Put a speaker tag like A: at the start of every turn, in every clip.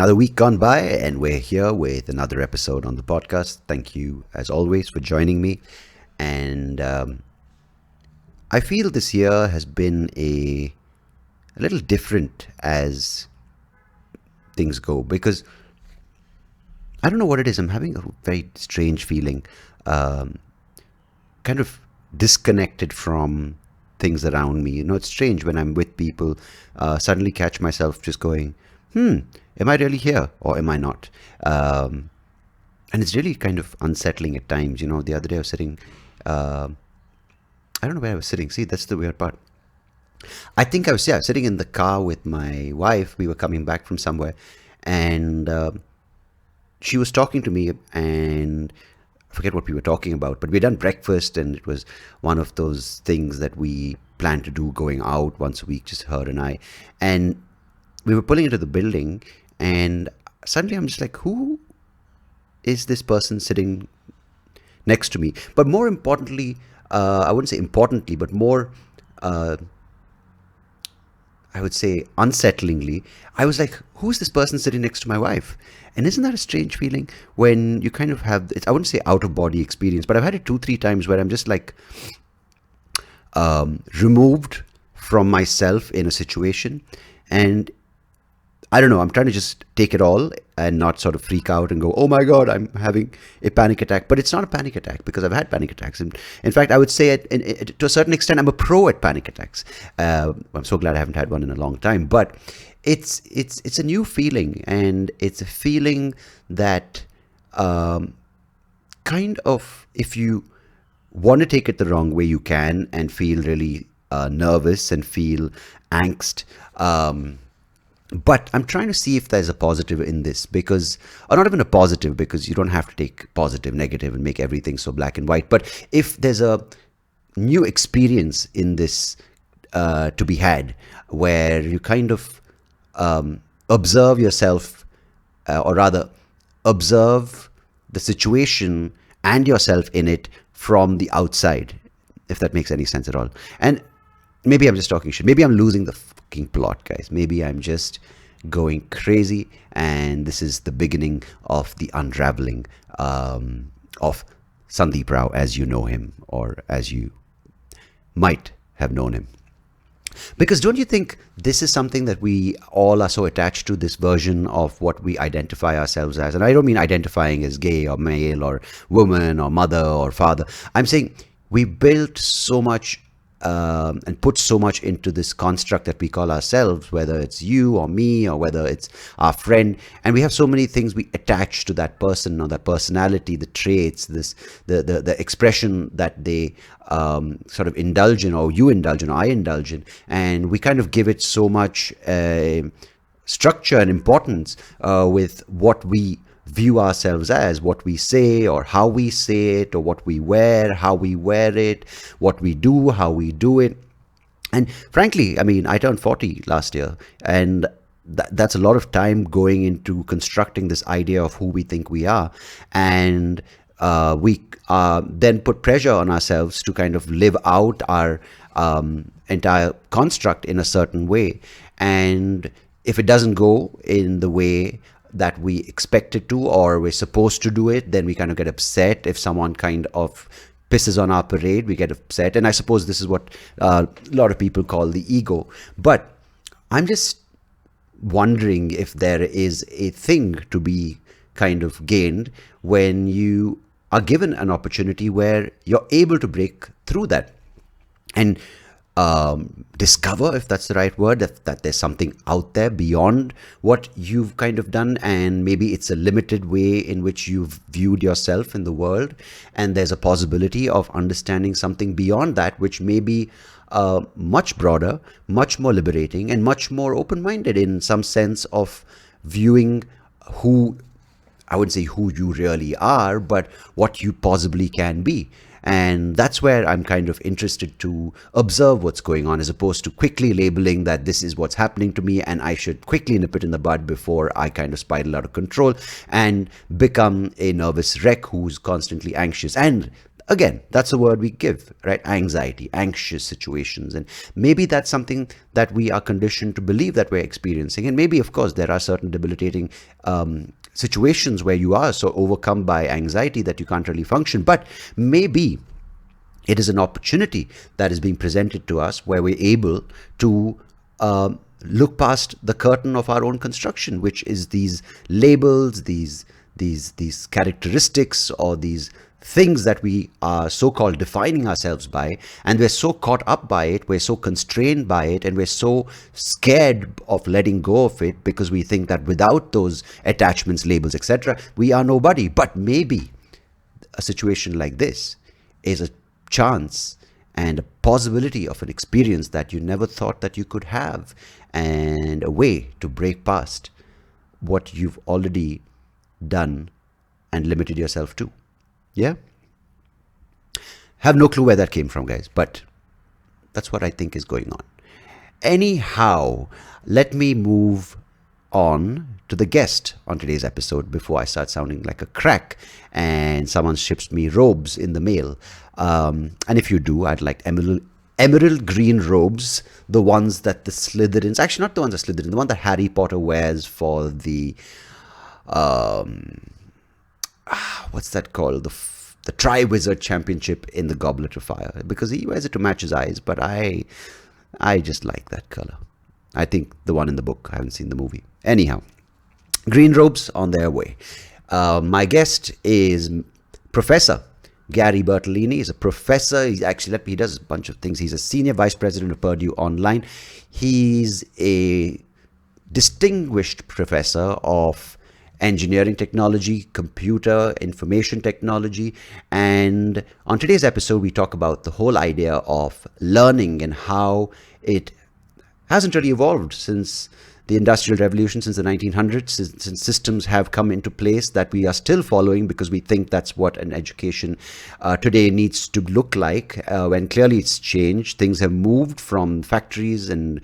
A: Another week gone by, and we're here with another episode on the podcast. Thank you, as always, for joining me. And I feel this year has been a little different as things go, because I don't know what it is. I'm having a very strange feeling, kind of disconnected from things around me. You know, it's strange when I'm with people, suddenly catch myself just going, am I really here or am I not? And it's really kind of unsettling at times. You know, the other day I was sitting, I don't know where I was sitting. See, that's the weird part. I think I was sitting in the car with my wife. We were coming back from somewhere, and she was talking to me, and I forget what we were talking about, but we'd done breakfast, and it was one of those things that we planned to do, going out once a week, just her and I. And we were pulling into the building, and suddenly I'm just like, who is this person sitting next to me? But more importantly, I wouldn't say importantly, but more, I would say unsettlingly, I was like, who's this person sitting next to my wife? And isn't that a strange feeling when you kind of have, I wouldn't say out of body experience, but I've had it 2-3 times where I'm just like removed from myself in a situation. And I don't know, I'm trying to just take it all and not sort of freak out and go, oh my God, I'm having a panic attack. But it's not a panic attack, because I've had panic attacks. And in fact, I would say to a certain extent, I'm a pro at panic attacks. I'm so glad I haven't had one in a long time. But it's a new feeling, and it's a feeling that kind of, if you want to take it the wrong way, you can, and feel really nervous and feel angst. But I'm trying to see if there's a positive in this, because, or not even a positive, because you don't have to take positive, negative, and make everything so black and white. But if there's a new experience in this to be had, where you kind of observe yourself, or rather observe the situation and yourself in it from the outside, if that makes any sense at all. And maybe I'm just talking shit. Maybe I'm losing the fucking plot, guys. Maybe I'm just going crazy, and this is the beginning of the unraveling of SoapyRao as you know him, or as you might have known him. Because don't you think this is something that we all are so attached to, this version of what we identify ourselves as? And I don't mean identifying as gay or male or woman or mother or father. I'm saying we built so much and put so much into this construct that we call ourselves, whether it's you or me, or whether it's our friend, and we have so many things we attach to that person or that personality, the traits, the expression that they sort of indulge in, or you indulge in, or I indulge in, and we kind of give it so much structure and importance with what we view ourselves as, what we say or how we say it, or what we wear, how we wear it, what we do, how we do it. And frankly, I mean, I turned 40 last year, and that's a lot of time going into constructing this idea of who we think we are. And we then put pressure on ourselves to kind of live out our entire construct in a certain way. And if it doesn't go in the way that we expect it to, or we're supposed to do it, then we kind of get upset. If someone kind of pisses on our parade, we get upset. And I suppose this is what a lot of people call the ego. But I'm just wondering if there is a thing to be kind of gained when you are given an opportunity where you're able to break through that and discover, if that's the right word, that there's something out there beyond what you've kind of done, and maybe it's a limited way in which you've viewed yourself in the world, and there's a possibility of understanding something beyond that, which may be much broader, much more liberating, and much more open-minded in some sense of viewing who, I wouldn't say who you really are, but what you possibly can be. And that's where I'm kind of interested to observe what's going on, as opposed to quickly labeling that this is what's happening to me and I should quickly nip it in the bud before I kind of spiral out of control and become a nervous wreck who's constantly anxious. And Again, that's a word we give, right? Anxiety, anxious situations. And maybe that's something that we are conditioned to believe that we're experiencing. And maybe, of course, there are certain debilitating situations where you are so overcome by anxiety that you can't really function. But maybe it is an opportunity that is being presented to us where we're able to look past the curtain of our own construction, which is these labels, these characteristics, or these things that we are so-called defining ourselves by, and we're so caught up by it, we're so constrained by it, and we're so scared of letting go of it because we think that without those attachments, labels, etc., we are nobody. But maybe a situation like this is a chance and a possibility of an experience that you never thought that you could have, and a way to break past what you've already done and limited yourself to. Yeah? Have no clue where that came from, guys, but that's what I think is going on. Anyhow, let me move on to the guest on today's episode before I start sounding like a crack and someone ships me robes in the mail. And if you do, I'd like emerald green robes, the ones that the Slytherins, actually not the ones that Slytherin, the one that Harry Potter wears for the what's that called? The Tri-Wizard Championship in the Goblet of Fire, because he wears it to match his eyes, but I just like that color. I think the one in the book. I haven't seen the movie. Anyhow, green robes on their way. My guest is Professor Gary Bertoline. He's a professor. He does a bunch of things. He's a senior vice president of Purdue Online. He's a distinguished professor of engineering technology, computer, information technology. And on today's episode, we talk about the whole idea of learning and how it hasn't really evolved since the Industrial Revolution, since the 1900s, since systems have come into place that we are still following because we think that's what an education today needs to look like, when clearly it's changed. Things have moved from factories and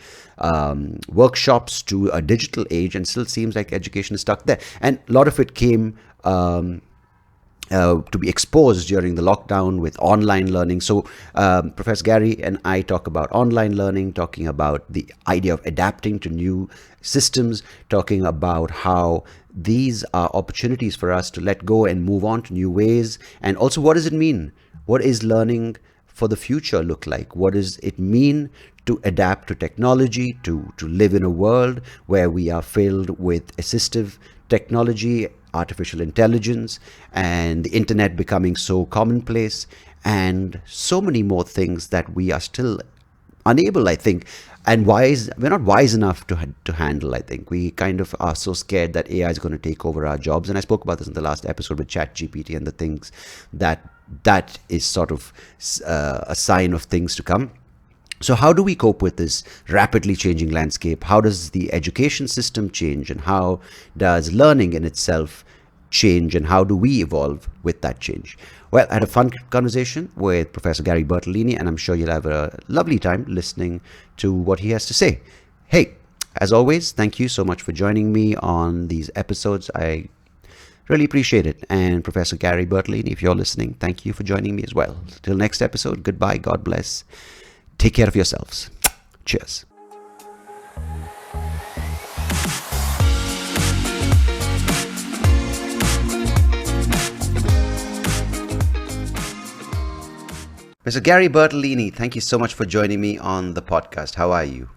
A: workshops to a digital age, and still seems like education is stuck there. And a lot of it came to be exposed during the lockdown with online learning. So Professor Gary and I talk about online learning, talking about the idea of adapting to new systems, talking about how these are opportunities for us to let go and move on to new ways. And also, what does it mean? What is learning for the future look like? What does it mean to adapt to technology, to live in a world where we are filled with assistive technology, artificial intelligence, and the internet becoming so commonplace, and so many more things that we are still unable, I think, and we're not wise enough to handle. I think we kind of are so scared that AI is going to take over our jobs. And I spoke about this in the last episode with ChatGPT and the things that is sort of a sign of things to come. So how do we cope with this rapidly changing landscape? How does the education system change, and how does learning in itself change, and how do we evolve with that change? Well, I had a fun conversation with Professor Gary Bertoline, and I'm sure you'll have a lovely time listening to what he has to say. Hey, as always, thank you so much for joining me on these episodes. I really appreciate it. And Professor Gary Bertoline, if you're listening, thank you for joining me as well. Till next episode, goodbye, God bless. Take care of yourselves. Cheers. Mr. Gary Bertoline, thank you so much for joining me on the podcast. How are you?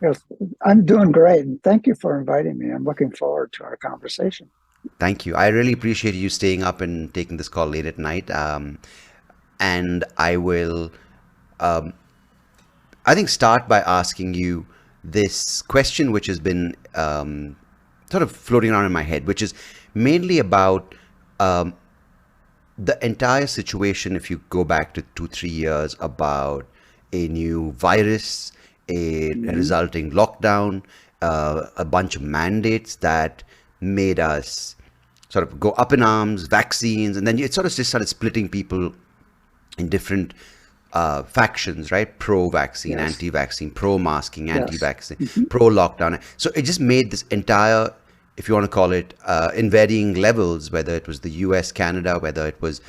B: Yes, I'm doing great. And thank you for inviting me. I'm looking forward to our conversation.
A: Thank you. I really appreciate you staying up and taking this call late at night. And I will... I think start by asking you this question, which has been sort of floating around in my head, which is mainly about the entire situation. If you go back to 2-3 years, about a new virus, a resulting lockdown, a bunch of mandates that made us sort of go up in arms, vaccines, and then it sort of just started splitting people in different factions, right? Pro-vaccine,
B: Yes.
A: anti-vaccine, pro-masking,
B: Yes.
A: anti-vaccine, pro-lockdown. So it just made this entire if you want to call it, in varying levels, whether it was the US, Canada, whether it was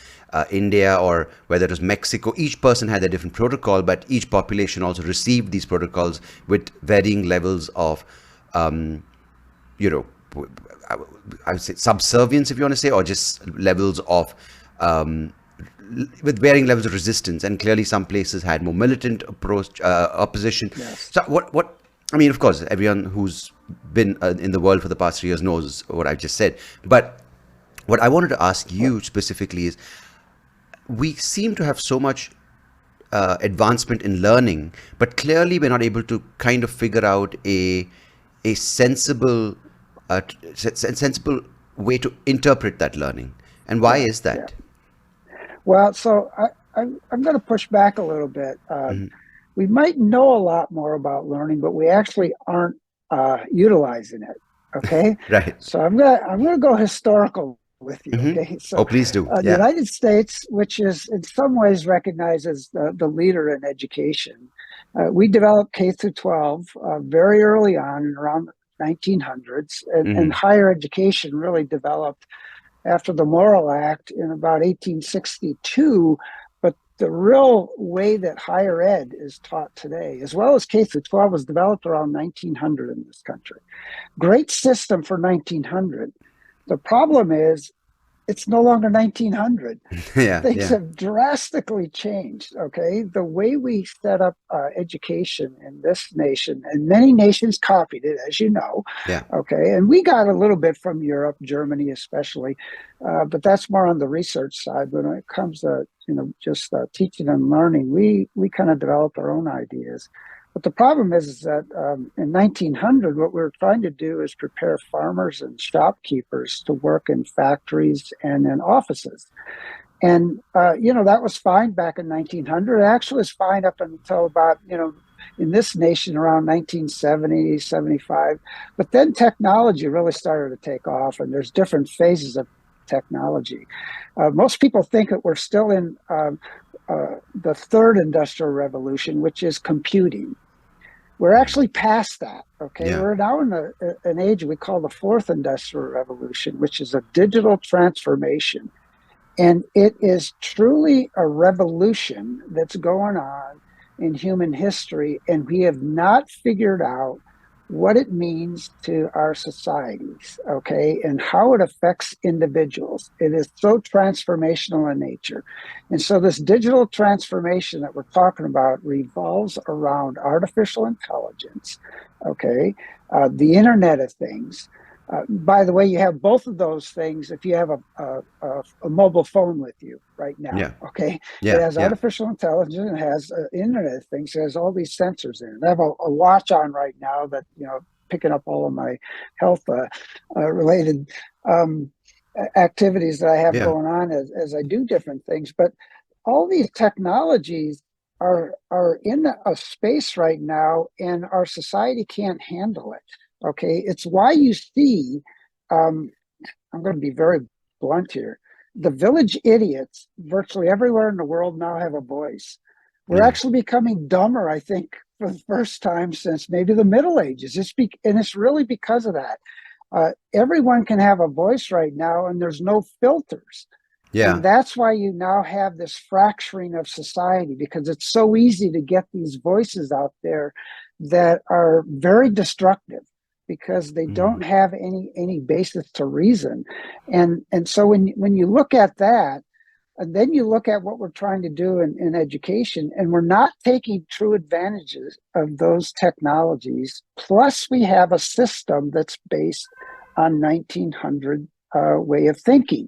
A: India, or whether it was Mexico. Each person had a different protocol, but each population also received these protocols with varying levels of, you know, I would say subservience, if you want to say, or just levels of, with varying levels of resistance. And clearly, some places had more militant approach, opposition.
B: Yes.
A: So what I mean, of course, everyone who's been in the world for the past 3 years knows what I've just said. But what I wanted to ask you specifically is, we seem to have so much advancement in learning, but clearly we're not able to kind of figure out a sensible sensible way to interpret that learning. And why
B: Yeah.
A: is
B: Yeah.
A: that?
B: Well, so I'm going to push back a little bit. We might know a lot more about learning, but we actually aren't utilizing it. Okay,
A: Right.
B: so I'm gonna go historical with you.
A: Hmm.
B: Okay,
A: Oh,
B: so
A: please do.
B: the
A: Yeah.
B: United States, which is in some ways recognized as the leader in education, we developed K through 12 very early on, around 1900s, and
A: Hmm.
B: higher education really developed after the Morrill Act in about 1862. But the real way that higher ed is taught today, as well as K through 12, was developed around 1900 in this country. Great system for 1900. The problem is it's no longer 1900.
A: Yeah.
B: Things
A: Yeah.
B: have drastically changed. Okay, the way we set up education in this nation, and many nations copied it, as you know.
A: Yeah.
B: Okay, and we got a little bit from Europe, Germany especially, but that's more on the research side. When it comes to just teaching and learning, we kind of developed our own ideas. But the problem is that in 1900, what we were trying to do is prepare farmers and shopkeepers to work in factories and in offices. And, that was fine back in 1900. It actually was fine up until about, in this nation around 1970, 75. But then technology really started to take off, and there's different phases of technology. Most people think that we're still in the third industrial revolution, which is computing. We're actually past that. Okay,
A: Yeah.
B: we're now in an age we call the fourth industrial revolution, which is a digital transformation. And it is truly a revolution that's going on in human history. And we have not figured out what it means to our societies, okay, and how it affects individuals. It is so transformational in nature. And so, this digital transformation that we're talking about revolves around artificial intelligence, okay, the Internet of Things. By the way, you have both of those things if you have a mobile phone with you right now.
A: Yeah.
B: Okay, it
A: Yeah.
B: has
A: Yeah.
B: artificial intelligence, it has Internet of Things, it has all these sensors in it. I have a watch on right now that picking up all of my health related activities that I have
A: Yeah.
B: going on as I do different things. But all these technologies are in a space right now, and our society can't handle it. Okay, it's why you see, I'm going to be very blunt here, the village idiots virtually everywhere in the world now have a voice. We're
A: Yeah.
B: actually becoming dumber, I think, for the first time since maybe the Middle Ages. And it's really because of that. Everyone can have a voice right now, and there's no filters.
A: Yeah.
B: And that's why you now have this fracturing of society, because it's so easy to get these voices out there that are very destructive because they
A: Mm.
B: don't have any basis to reason. And so when you look at that, and then you look at what we're trying to do in education, and we're not taking true advantages of those technologies. Plus, we have a system that's based on 1900 way of thinking.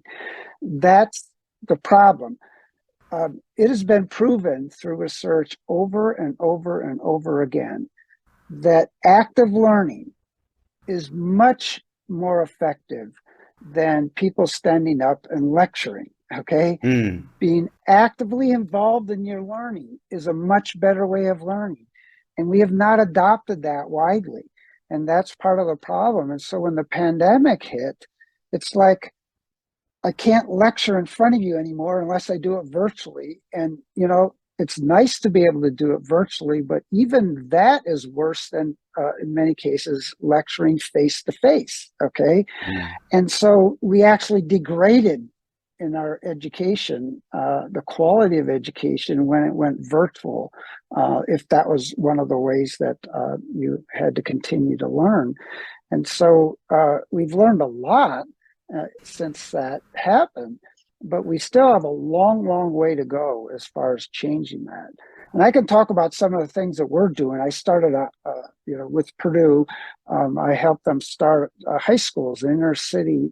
B: That's the problem. It has been proven through research over and over and over again that active learning is much more effective than people standing up and lecturing. Okay,
A: Mm.
B: being actively involved in your learning is a much better way of learning, and we have not adopted that widely, and that's part of the problem. And so when the pandemic hit, it's like, I can't lecture in front of you anymore unless I do it virtually. And it's nice to be able to do it virtually, but even that is worse than, in many cases, lecturing face to face. Okay.
A: Mm.
B: And so we actually degraded in our education, the quality of education when it went virtual, if that was one of the ways that you had to continue to learn. And so we've learned a lot since that happened, but we still have a long, long way to go as far as changing that. And I can talk about some of the things that we're doing. I started, with Purdue. I helped them start high schools in inner city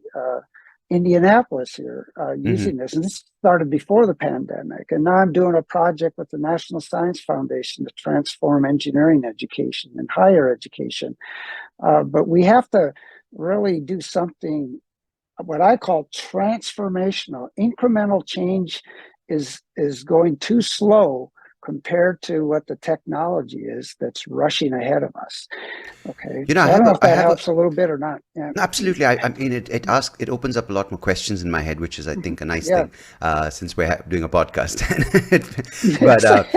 B: Indianapolis here
A: Hmm.
B: using this. And this started before the pandemic. And now I'm doing a project with the National Science Foundation to transform engineering education and higher education. But we have to really do something, what I call transformational. Incremental change is going too slow compared to what the technology is that's rushing ahead of us. Okay,
A: You know,
B: so I don't know if that helps a little bit or not. Yeah,
A: absolutely. I mean, it opens up a lot more questions in my head, which is, I think, a nice
B: yeah,
A: thing, since we're doing a podcast. But
B: yes,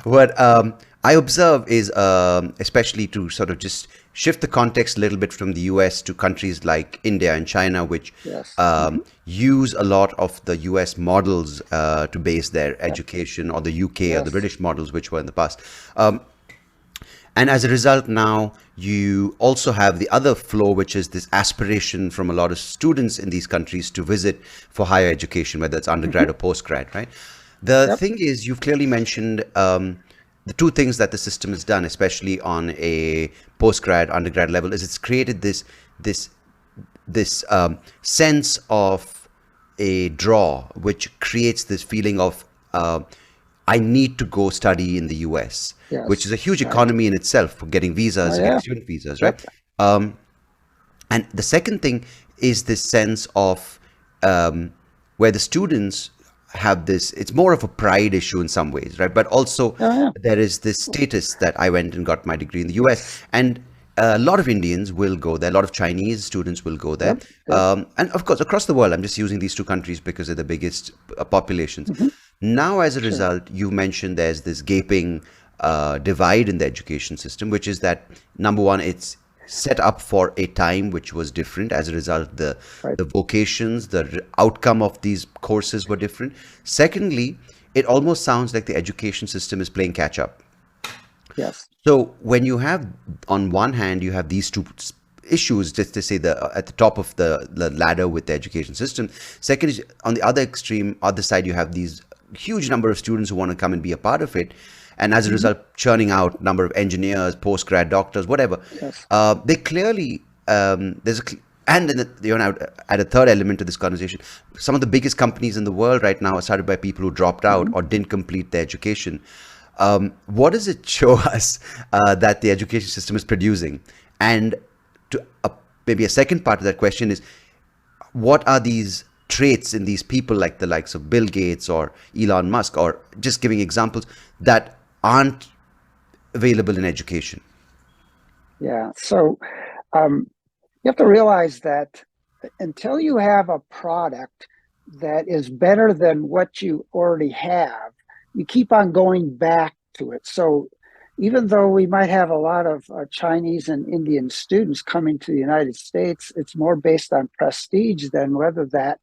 A: what I observe is, especially to sort of just shift the context a little bit from the US to countries like India and China, which
B: yes,
A: use a lot of the US models to base their
B: yeah,
A: education, or the UK or the
B: yes,
A: British models, which were in the past. And as a result, now you also have the other flow, which is this aspiration from a lot of students in these countries to visit for higher education, whether it's undergrad or postgrad, right? The
B: yep,
A: thing is, you've clearly mentioned the two things that the system has done, especially on a postgrad, undergrad level, is it's created this sense of a draw, which creates this feeling of I need to go study in the US, which is
B: yes,
A: a huge
B: right.
A: economy in itself for getting
B: Oh
A: visas, getting
B: yeah,
A: student visas, right?
B: yep,
A: And the second thing is this sense of where the students have this, it's more of a pride issue in some ways, right? But also
B: oh yeah,
A: there is this status that I went and got my degree in the US. And a lot of Indians will go there, a lot of Chinese students will go there.
B: yep, yep,
A: And of course, across the world, I'm just using these two countries because they're the biggest populations.
B: hmm,
A: Now, as a
B: sure,
A: result, you mentioned there's this gaping divide in the education system, which is that number one, it's set up for a time which was different. As a result,
B: right,
A: the vocations, the outcome of these courses were different. Secondly, it almost sounds like the education system is playing catch up.
B: yes,
A: So when you have, on one hand, you have these two issues, just to say, the at the top of the ladder with the education system. Second is, on the other extreme, other side, you have these huge number of students who want to come and be a part of it, and as a
B: hmm,
A: result, churning out number of engineers, postgrad doctors, whatever.
B: yes,
A: They clearly, there's a and then add a third element to this conversation. Some of the biggest companies in the world right now are started by people who dropped out
B: hmm,
A: or didn't complete their education. What does it show us that the education system is producing? And to maybe a second part of that question is, what are these traits in these people, like the likes of Bill Gates or Elon Musk, or just giving examples, that aren't available in education?
B: yeah. So you have to realize that until you have a product that is better than what you already have, you keep on going back to it. So even though we might have a lot of Chinese and Indian students coming to the United States, it's more based on prestige than whether that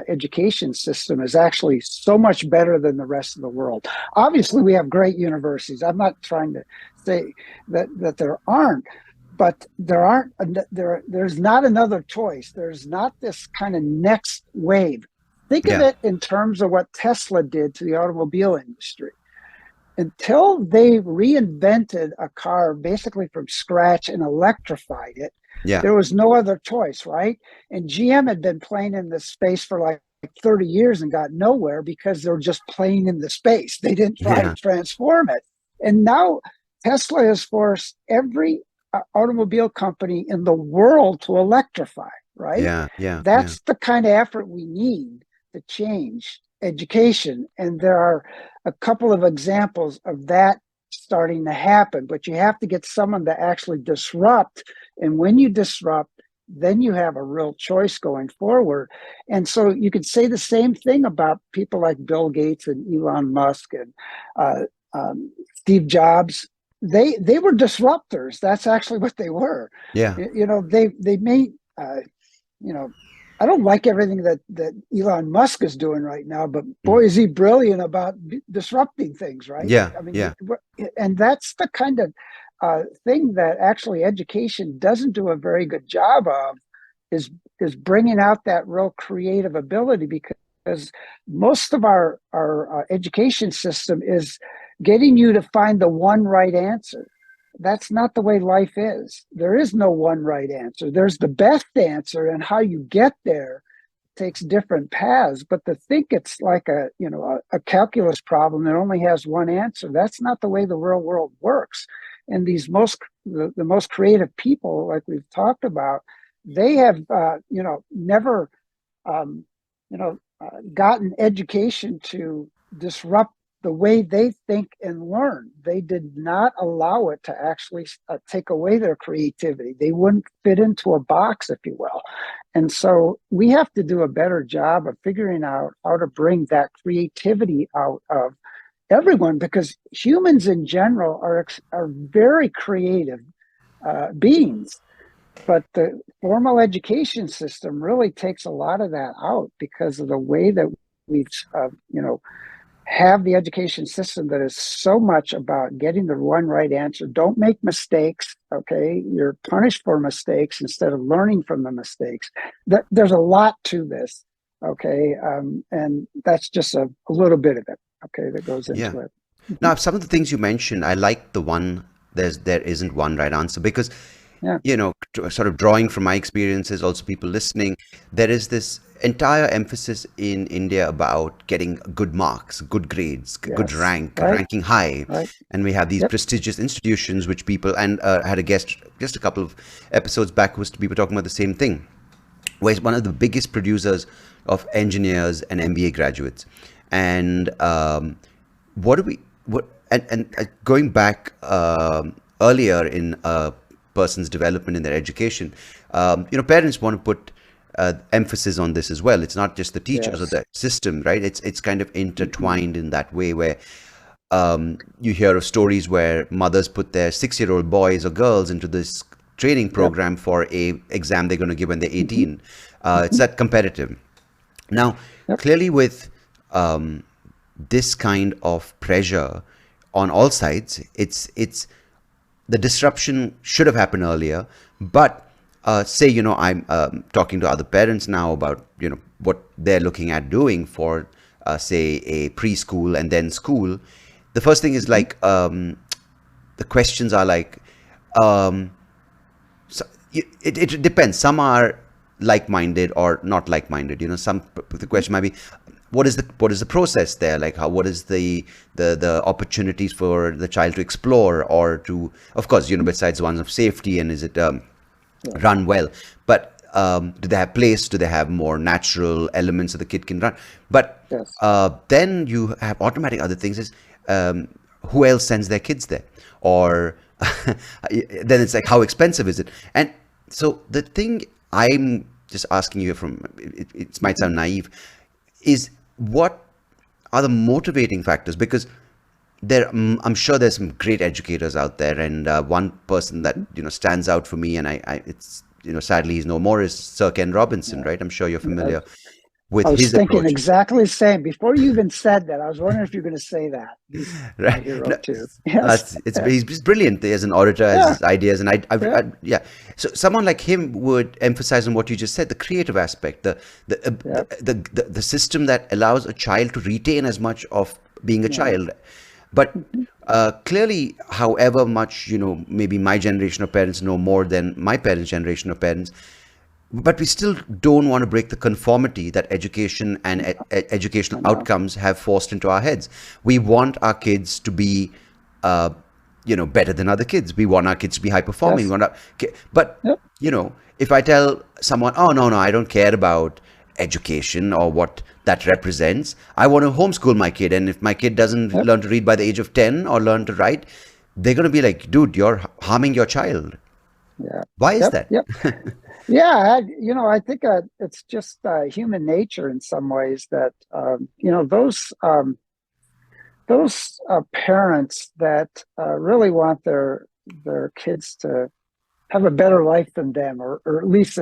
B: education system is actually so much better than the rest of the world. Obviously, we have great universities. I'm not trying to say that there aren't, but there's not another choice. There's not this kind of next wave. Think of
A: Yeah,
B: it in terms of what Tesla did to the automobile industry. Until they reinvented a car basically from scratch and electrified it,
A: yeah,
B: there was no other choice, right? And GM had been playing in this space for like 30 years and got nowhere because they were just playing in the space. They didn't try to
A: yeah,
B: transform it. And now Tesla has forced every automobile company in the world to electrify, right?
A: yeah, yeah, yeah.
B: That's the kind of effort we need to change education. And there are a couple of examples of that starting to happen, but you have to get someone to actually disrupt. And when you disrupt, then you have a real choice going forward. And so you could say the same thing about people like Bill Gates and Elon Musk and uh, Steve Jobs. They were disruptors. That's actually what they were.
A: Yeah.
B: They made you know, I don't like everything that Elon Musk is doing right now, but boy, is he brilliant about disrupting things, right?
A: Yeah.
B: I mean,
A: Yeah.
B: and that's the kind of thing that actually education doesn't do a very good job of, is bringing out that real creative ability, because most of our education system is getting you to find the one right answer. That's not the way life is. There is no one right answer. There's the best answer, and how you get there takes different paths. But to think it's like a calculus problem that only has one answer, that's not the way the real world works. And the most creative people, like we've talked about, they have never gotten education to disrupt the way they think and learn. They did not allow it to actually take away their creativity. They wouldn't fit into a box, if you will. And so we have to do a better job of figuring out how to bring that creativity out of everyone, because humans in general are very creative beings. But the formal education system really takes a lot of that out, because of the way that we've have the education system that is so much about getting the one right answer. Don't make mistakes, okay? You're punished for mistakes instead of learning from the mistakes. There's a lot to this, okay? And that's just a little bit of it, okay, that goes into it.
A: Now, some of the things you mentioned, I like the one, there isn't one right answer, because sort of drawing from my experiences, also people listening, there is this entire emphasis in India about getting good marks, good grades, good ranking high.
B: Right.
A: And we have these prestigious institutions which people, and had a guest just a couple of episodes back, was people talking about the same thing, where it's one of the biggest producers of engineers and MBA graduates. And going back earlier in person's development in their education, parents want to put emphasis on this as well. It's not just the teachers or the system, right? It's kind of intertwined in that way, where you hear of stories where mothers put their 6-year-old boys or girls into this training program for a exam they're going to give when they're 18. It's that competitive. Now, clearly with this kind of pressure on all sides, it's the disruption should have happened earlier. But say, I'm talking to other parents now about, what they're looking at doing for, say, a preschool and then school. The first thing is like, the questions are like, so it depends. Some are like-minded or not like-minded. The question might be, what is the process there? Like, what is the opportunities for the child to explore, or to, of course, besides ones of safety, and is it run well? But do they have place? Do they have more natural elements that the kid can run? But then you have automatic other things. Is who else sends their kids there? Or then it's like, how expensive is it? And so the thing I'm just asking you from, it might sound naive, is what are the motivating factors? Because I'm sure there's some great educators out there, and one person that stands out for me, and it's sadly he's no more, is Sir Ken Robinson, right? I'm sure you're familiar with his approach.
B: I was thinking exactly the same. Before you even said that, I was wondering if you're going to say that. He's
A: right.
B: My hero too. Yes.
A: He's brilliant as an orator, as his ideas, and So someone like him would emphasize on what you just said, the creative aspect, the system that allows a child to retain as much of being a child. But clearly, however much maybe my generation of parents know more than my parents' generation of parents, but we still don't want to break the conformity that education and educational outcomes have forced into our heads. We want our kids to be, better than other kids. We want our kids to be high performing. But if I tell someone, oh no, I don't care about education or what that represents, I want to homeschool my kid, and if my kid doesn't learn to read by the age of 10 or learn to write, they're going to be like, dude, you're harming your child.
B: Yeah.
A: Why is
B: Yep.
A: that?
B: Yep. Yeah. I think it's just human nature in some ways that, those parents that really want their kids to have a better life than them, or at least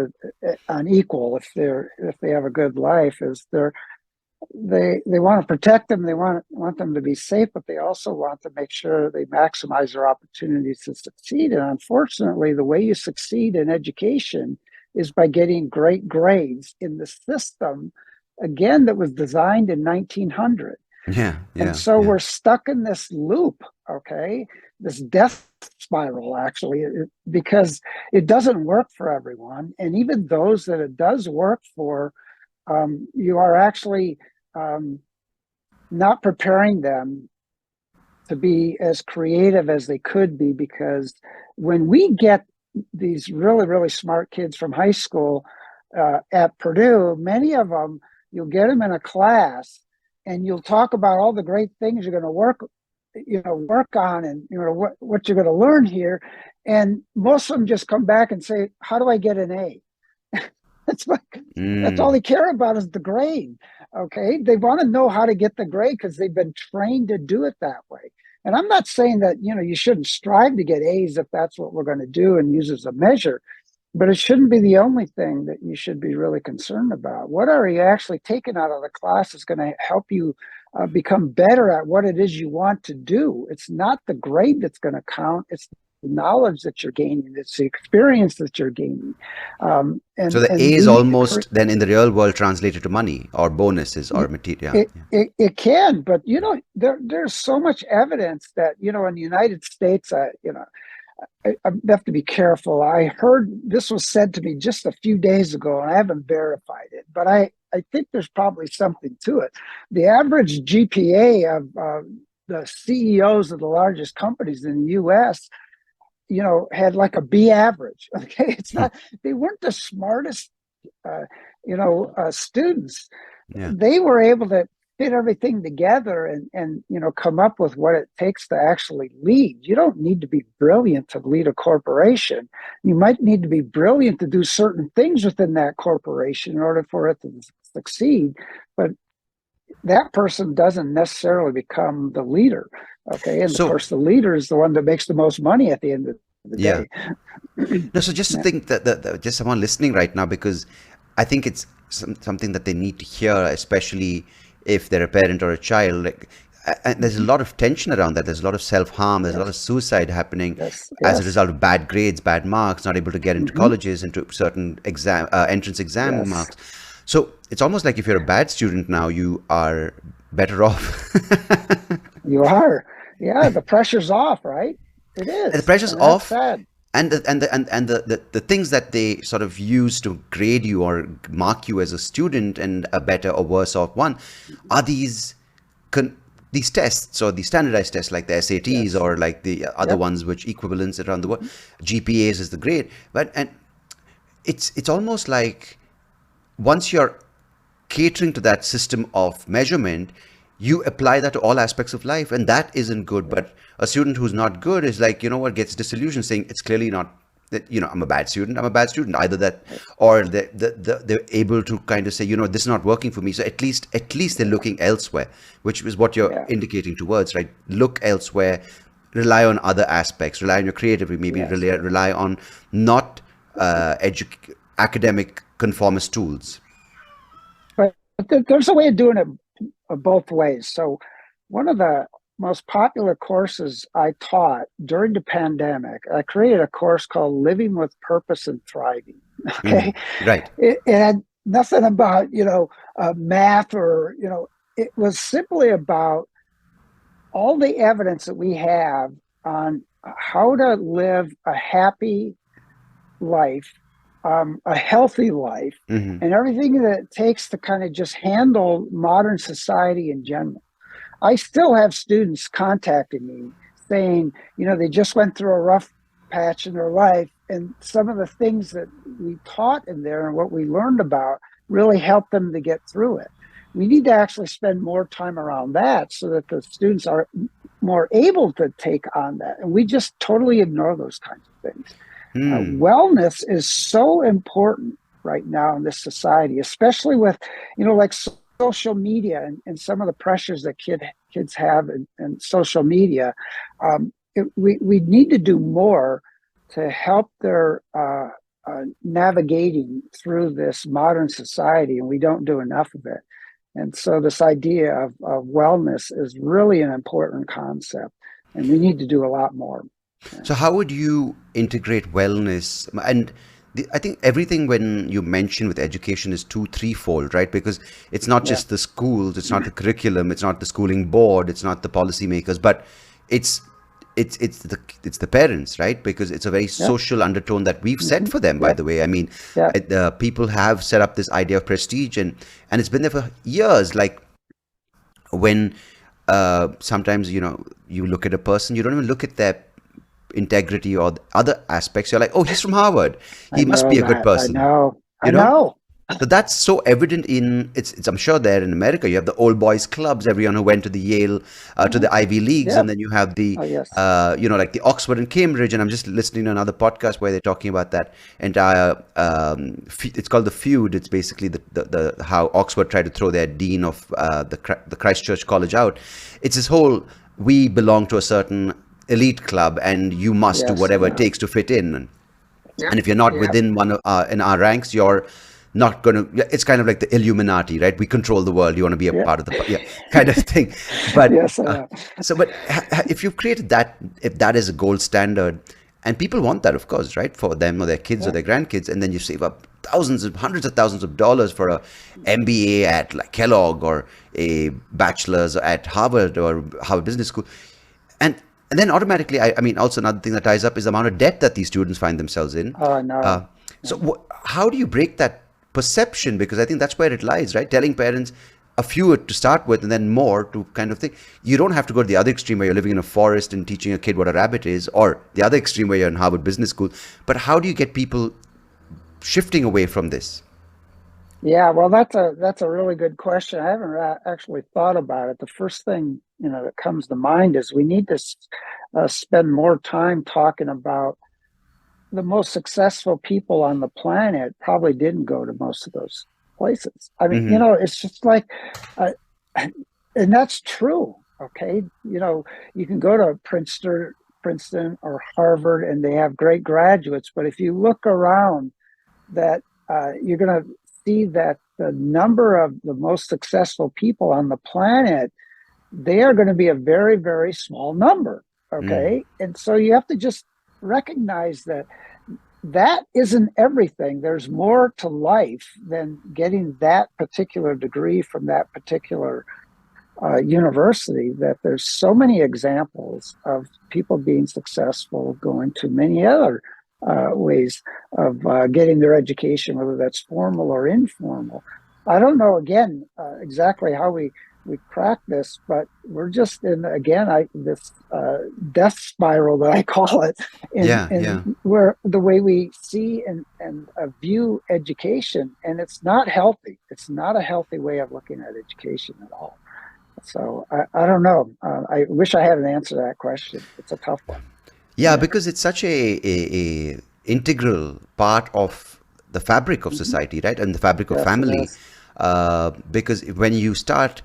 B: an equal if they have a good life, is they want to protect them. They want them to be safe, but they also want to make sure they maximize their opportunities to succeed. And unfortunately, the way you succeed in education is by getting great grades in the system, again, that was designed in 1900.
A: Yeah,
B: And
A: yeah,
B: so
A: yeah.
B: we're stuck in this loop, okay? This death spiral, actually, because it doesn't work for everyone. And even those that it does work for, you are actually um, not preparing them to be as creative as they could be, because when we get these really, really smart kids from high school at Purdue, many of them, you'll get them in a class and you'll talk about all the great things you're going to work on, and what you're going to learn here. And most of them just come back and say, how do I get an A? It's like, that's all
A: Mm.
B: they care about is the grade. Okay. They want to know how to get the grade because they've been trained to do it that way. And I'm not saying that, you shouldn't strive to get A's if that's what we're going to do and use as a measure, but it shouldn't be the only thing that you should be really concerned about. What are you actually taking out of the class is going to help you become better at what it is you want to do. It's not the grade that's going to count. It's the knowledge that you're gaining. It's the experience that you're gaining.
A: So
B: And
A: the A
B: and
A: is
B: we
A: almost then in the real world translated to money or bonuses or material.
B: it, it can, but there's so much evidence that in the United States, I have to be careful. I heard this was said to me just a few days ago, and I haven't verified it, but I think there's probably something to it. The average GPA of the CEOs of the largest companies in the U.S., had like a B average. Okay, it's
A: Yeah.
B: not, they weren't the smartest, students.
A: Yeah.
B: They were able to fit everything together and come up with what it takes to actually lead. You don't need to be brilliant to lead a corporation. You might need to be brilliant to do certain things within that corporation in order for it to succeed, but that person doesn't necessarily become the leader. Okay, and of
A: So
B: course the leader is the one that makes the most money at the end of the
A: yeah.
B: day.
A: No, so just to
B: Yeah.
A: think that just someone listening right now, because I think it's something that they need to hear, especially if they're a parent or a child. Like, and there's a lot of tension around that. There's a lot of self-harm. There's a lot of
B: Yes,
A: suicide happening
B: yes,
A: as a
B: yes.
A: result of bad grades, bad marks, not able to get into
B: Hmm.
A: colleges, into certain entrance exam
B: Yes,
A: marks. So it's almost like if you're a bad student now, you are better off.
B: you are. Yeah, the pressure's off, right? It
A: The
B: is,
A: pressure's
B: and that's
A: off,
B: sad.
A: and the things that they sort of use to grade you or mark you as a student and a better or worse off one are con- these tests or these standardized tests like the SATs
B: Yes.
A: or like the other
B: Yep.
A: ones which equivalents around the world.
B: Hmm.
A: GPAs is the grade, but and it's almost like once you're catering to that system of measurement, you apply that to all aspects of life, and that isn't good.
B: Yeah.
A: But a student who's not good is like, what, gets disillusioned, saying it's clearly not that, I'm a bad student. I'm a bad student. Either that, or they're able to kind of say, this is not working for me. So at least they're looking elsewhere, which is what you're
B: Yeah.
A: indicating towards, right? Look elsewhere, rely on other aspects, rely on your creativity, maybe
B: Yes.
A: rely on not academic conformist tools.
B: But there's a way of doing it both ways. So, one of the most popular courses I taught during the pandemic, I created a course called Living with Purpose and Thriving.
A: Hmm.
B: Okay.
A: Right.
B: It had nothing about, math it was simply about all the evidence that we have on how to live a happy life, a healthy life,
A: Hmm.
B: and everything that it takes to kind of just handle modern society in general. I still have students contacting me saying, they just went through a rough patch in their life, and some of the things that we taught in there and what we learned about really helped them to get through it. We need to actually spend more time around that so that the students are more able to take on that. And we just totally ignore those kinds of things. Wellness is so important right now in this society, especially with, like social media and some of the pressures that kids have in social media. We need to do more to help their navigating through this modern society, and we don't do enough of it. And so this idea of wellness is really an important concept, and we need to do a lot more.
A: So how would you integrate wellness? And I think everything when you mention with education is threefold, right? Because it's not
B: Yeah.
A: just the schools, it's not the curriculum, it's not the schooling board, it's not the policymakers, but it's it's the parents, right? Because it's a very
B: Yeah.
A: social undertone that we've set
B: Hmm.
A: for them. By
B: Yeah.
A: the way, I mean,
B: Yeah.
A: people have set up this idea of prestige, and it's been there for years. Like when sometimes you look at a person, you don't even look at their integrity or the other aspects. You're like, oh, he's from Harvard,
B: I
A: he must
B: know,
A: be a good
B: Matt. I
A: person,
B: know. I
A: you know
B: know.
A: so that's so evident in it's I'm sure there in America you have the old boys clubs, everyone who went to the Yale, to
B: Hmm.
A: the Ivy Leagues,
B: Yeah.
A: and then you have the
B: Oh, yes.
A: like the Oxford and Cambridge. And I'm just listening to another podcast where they're talking about that entire it's called the feud. It's basically the how Oxford tried to throw their dean of the Christchurch College out. It's this whole, we belong to a certain elite club and you must do
B: Yes, I
A: whatever it
B: know.
A: takes to fit in.
B: Yeah.
A: And if you're not
B: Yeah.
A: within one of in our ranks, you're not going to. It's kind of like the Illuminati, right? We control the world, you want to be a
B: Yeah.
A: part of the, yeah, kind of thing. But
B: Yes, I know.
A: but if you've created that, if that is a gold standard, and people want that, of course, right, for them or their kids or
B: Yeah.
A: their grandkids, and then you save up thousands of hundreds of thousands of dollars for a MBA at like Kellogg, or a bachelor's at Harvard or Harvard Business School, and and then automatically, I mean, also another thing that ties up is the amount of debt that these students find themselves in.
B: Oh, no.
A: So how do you break that perception? Because I think that's where it lies, right? Telling parents a few to start with and then more to kind of think. You don't have to go to the other extreme where you're living in a forest and teaching a kid what a rabbit is, or the other extreme where you're in Harvard Business School. But how do you get people shifting away from this?
B: Yeah, well, that's a really good question. I haven't actually thought about it. The first thing, that comes to mind is we need to spend more time talking about the most successful people on the planet probably didn't go to most of those places. I mean,
A: Hmm.
B: it's just like, uh, and that's true. Okay, you can go to Princeton or Harvard, and they have great graduates. But if you look around, that you're going to see that the number of the most successful people on the planet, they are going to be a very, very small number.
A: Mm.
B: Okay, and so you have to just recognize that that isn't everything. There's more to life than getting that particular degree from that particular university. That there's so many examples of people being successful going to many other ways of getting their education, whether that's formal or informal. I don't know, again, exactly how we crack this, but we're just in, again, this death spiral that I call it,
A: Yeah,
B: in
A: yeah.
B: where the way we see and view education, and it's not healthy. It's not a healthy way of looking at education at all. So I don't know. I wish I had an answer to that question. It's a tough one.
A: Yeah,
B: Yeah.
A: because it's such a integral part of the fabric of
B: Hmm.
A: society, right, and the fabric of
B: Yes, it
A: family.
B: is.
A: Because when you start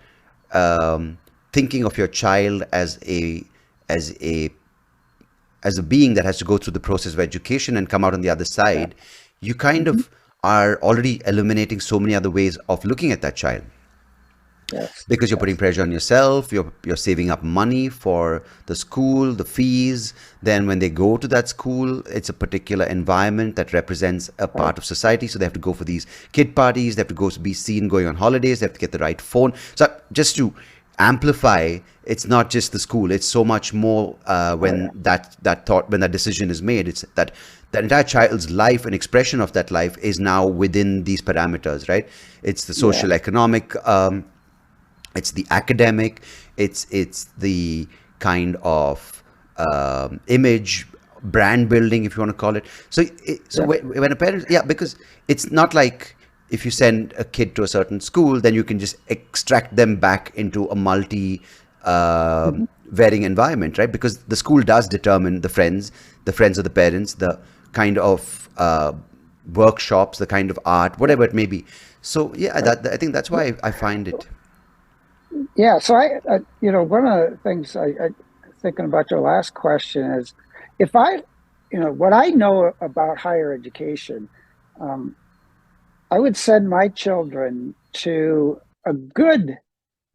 A: thinking of your child as a as a being that has to go through the process of education and come out on the other
B: Yeah.
A: side, you kind
B: Hmm.
A: of are already eliminating so many other ways of looking at that child,
B: Yes.
A: because you're putting
B: Yes.
A: pressure on yourself, you're saving up money for the school, the fees. Then when they go to that school, it's a particular environment that represents a
B: Right.
A: part of society, so they have to go for these kid parties, they have to go be seen going on holidays, they have to get the right phone. So just to amplify, it's not just the school, it's so much more.
B: Oh, yeah.
A: When that thought, when that decision is made, it's that the entire child's life and expression of that life is now within these parameters, right? It's the
B: Yeah.
A: social, economic, it's the academic, it's the kind of image, brand building, if you want to call it. So
B: Yeah.
A: when a parent, yeah, because it's not like if you send a kid to a certain school, then you can just extract them back into a multi
B: Hmm.
A: varying environment, right? Because the school does determine the friends of the parents, the kind of workshops, the kind of art, whatever it may be. So yeah,
B: right.
A: I think that's why I find it.
B: Yeah. So one of the things I thinking about your last question is, if I, what I know about higher education, um, I would send my children to a good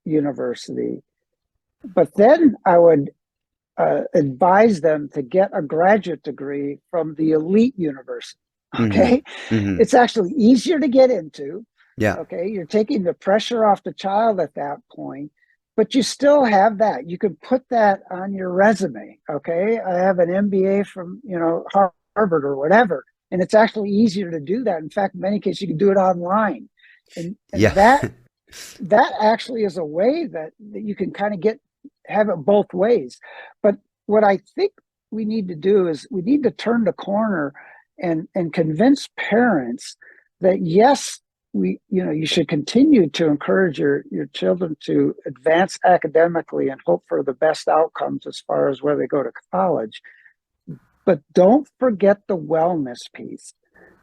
B: university, but then I would advise them to get a graduate degree from the elite university.
A: Hmm.
B: Okay.
A: Hmm.
B: It's actually easier to get into.
A: Yeah.
B: Okay. You're taking the pressure off the child at that point, but you still have that. You can put that on your resume. Okay. I have an MBA from, Harvard or whatever. And it's actually easier to do that. In fact, in many cases, you can do it online. And
A: Yeah.
B: that actually is a way that you can kind of have it both ways. But what I think we need to do is we need to turn the corner and convince parents that yes, you should continue to encourage your children to advance academically and hope for the best outcomes as far as where they go to college. But don't forget the wellness piece.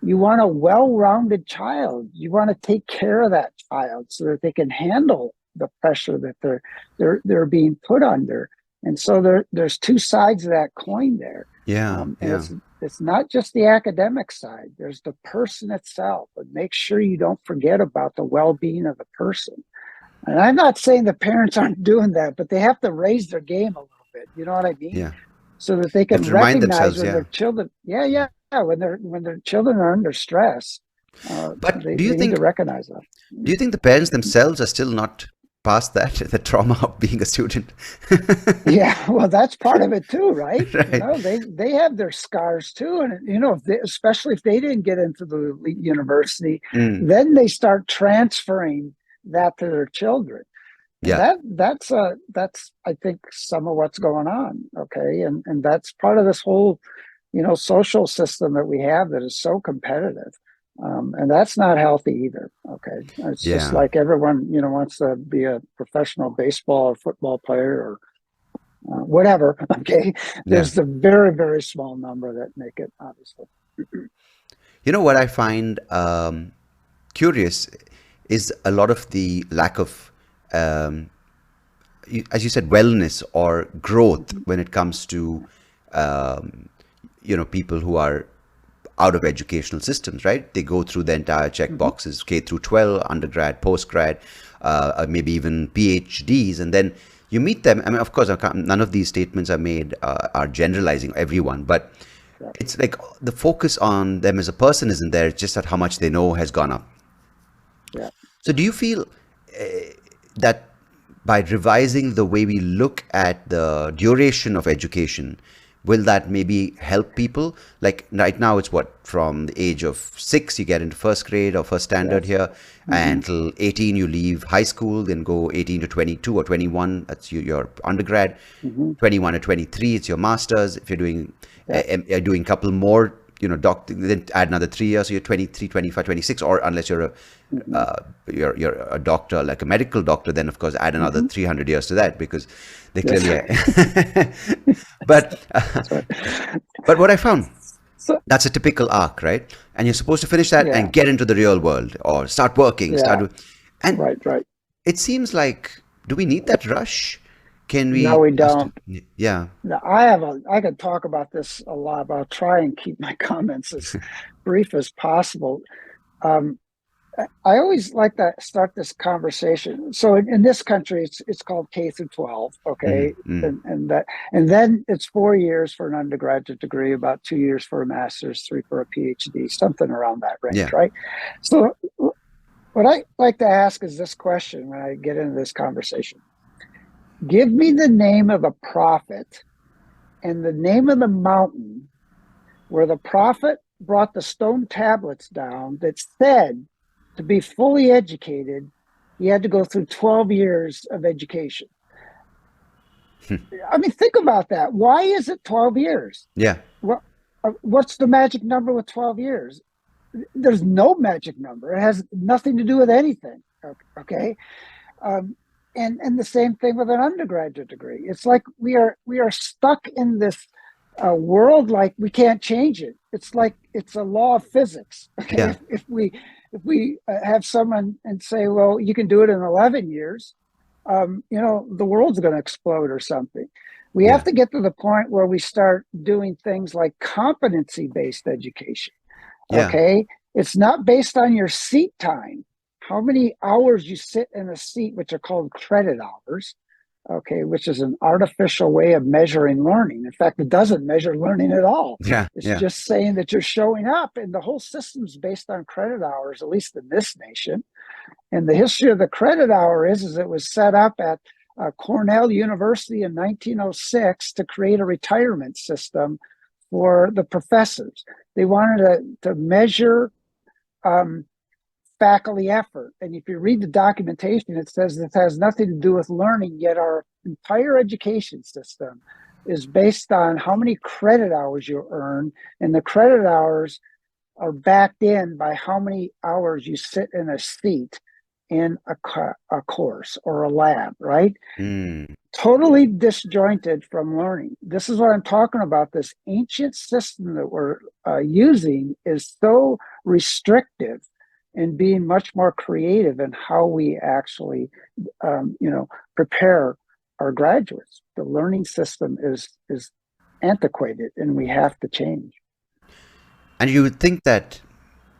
B: You want a well-rounded child. You want to take care of that child so that they can handle the pressure that they're being put under. And so there's two sides of that coin there.
A: Yeah.
B: And
A: Yeah.
B: it's not just the academic side. There's the person itself. But make sure you don't forget about the well-being of the person. And I'm not saying the parents aren't doing that, but they have to raise their game a little bit. You know what I mean?
A: Yeah.
B: So that they
A: They have
B: can
A: to remind
B: recognize
A: themselves.
B: when
A: Yeah.
B: their children, when their children are under stress,
A: But
B: they need to recognize that.
A: do you think the parents themselves are still not past that, the trauma of being a student?
B: Yeah, well, that's part of it too, right?
A: Right.
B: They have their scars too, and especially if they didn't get into the elite university,
A: Mm.
B: then they start transferring that to their children. And
A: Yeah.
B: that's I think some of what's going on. Okay. And that's part of this whole, social system that we have that is so competitive. And that's not healthy either. Okay. It's just
A: Yeah.
B: like everyone, wants to be a professional baseball or football player or whatever. Okay.
A: Yeah.
B: There's the very, very small number that make it, obviously.
A: You know what I find curious is a lot of the lack of, um, as you said, wellness or growth when it comes to, um, people who are out of educational systems, right? They go through the entire check
B: Mm-hmm.
A: boxes, K through 12, undergrad, postgrad, maybe even PhDs, and then you meet them. I mean, of course, none of these statements are made are generalizing everyone, but
B: Yeah.
A: it's like the focus on them as a person isn't there. It's just that how much they know has gone up.
B: Yeah.
A: So, do you feel that by revising the way we look at the duration of education, will that maybe help people? Like right now, it's what, from the age of 6, you get into first grade or first standard
B: Yes.
A: here,
B: Mm-hmm.
A: and till 18, you leave high school, then go 18 to 22 or 21, that's your undergrad,
B: Mm-hmm.
A: 21 to 23, it's your master's. If
B: Yeah.
A: you're doing a couple more, doctor, then add another 3 years, so you're 23, 25, 26, or unless
B: Mm-hmm.
A: you're a doctor, like a medical doctor, then of course add another
B: Mm-hmm.
A: 300 years to that because they
B: Yes.
A: clearly but
B: That's right.
A: but what I found,
B: So,
A: that's a typical arc, right? And you're supposed to finish that
B: yeah.
A: and get into the real world or start working,
B: Yeah.
A: and
B: Right. Right.
A: it seems like, do we need that rush? Can
B: No,
A: we
B: we
A: just,
B: don't.
A: yeah.
B: Now, I could talk about this a lot, but I'll try and keep my comments as brief as possible. Um, I always like to start this conversation. So in this country, it's called K through 12,
A: Mm,
B: okay,
A: mm,
B: and then it's 4 years for an undergraduate degree, about 2 years for a master's, 3 for a PhD, something around that range,
A: yeah.
B: right? So what I like to ask is this question when I get into this conversation: give me the name of a prophet and the name of the mountain where the prophet brought the stone tablets down that said to be fully educated, he had to go through 12 years of education. I mean, think about that. Why is it 12 years?
A: Yeah.
B: What's the magic number with 12 years? There's no magic number. It has nothing to do with anything. Okay. And the same thing with an undergraduate degree. It's like we are stuck in this a world like we can't change it. It's like it's a law of physics. Okay,
A: Yeah.
B: if we have someone and say, well, you can do it in 11 years, the world's going to explode or something. We have
A: Yeah.
B: to get to the point where we start doing things like competency based education.
A: Yeah.
B: Okay, it's not based on your seat time, how many hours you sit in a seat, which are called credit hours. Okay, which is an artificial way of measuring learning. In fact, it doesn't measure learning at all.
A: Yeah.
B: It's
A: Yeah.
B: just saying that you're showing up, and the whole system's based on credit hours, at least in this nation. And the history of the credit hour is it was set up at Cornell University in 1906 to create a retirement system for the professors. They wanted to measure um, faculty effort. And if you read the documentation, it says this has nothing to do with learning, yet our entire education system is based on how many credit hours you earn. And the credit hours are backed in by how many hours you sit in a seat in a course or a lab, right?
A: Mm.
B: Totally disjointed from learning. This is what I'm talking about. This ancient system that we're using is so restrictive and being much more creative in how we actually, prepare our graduates. The learning system is antiquated, and we have to change.
A: And you would think that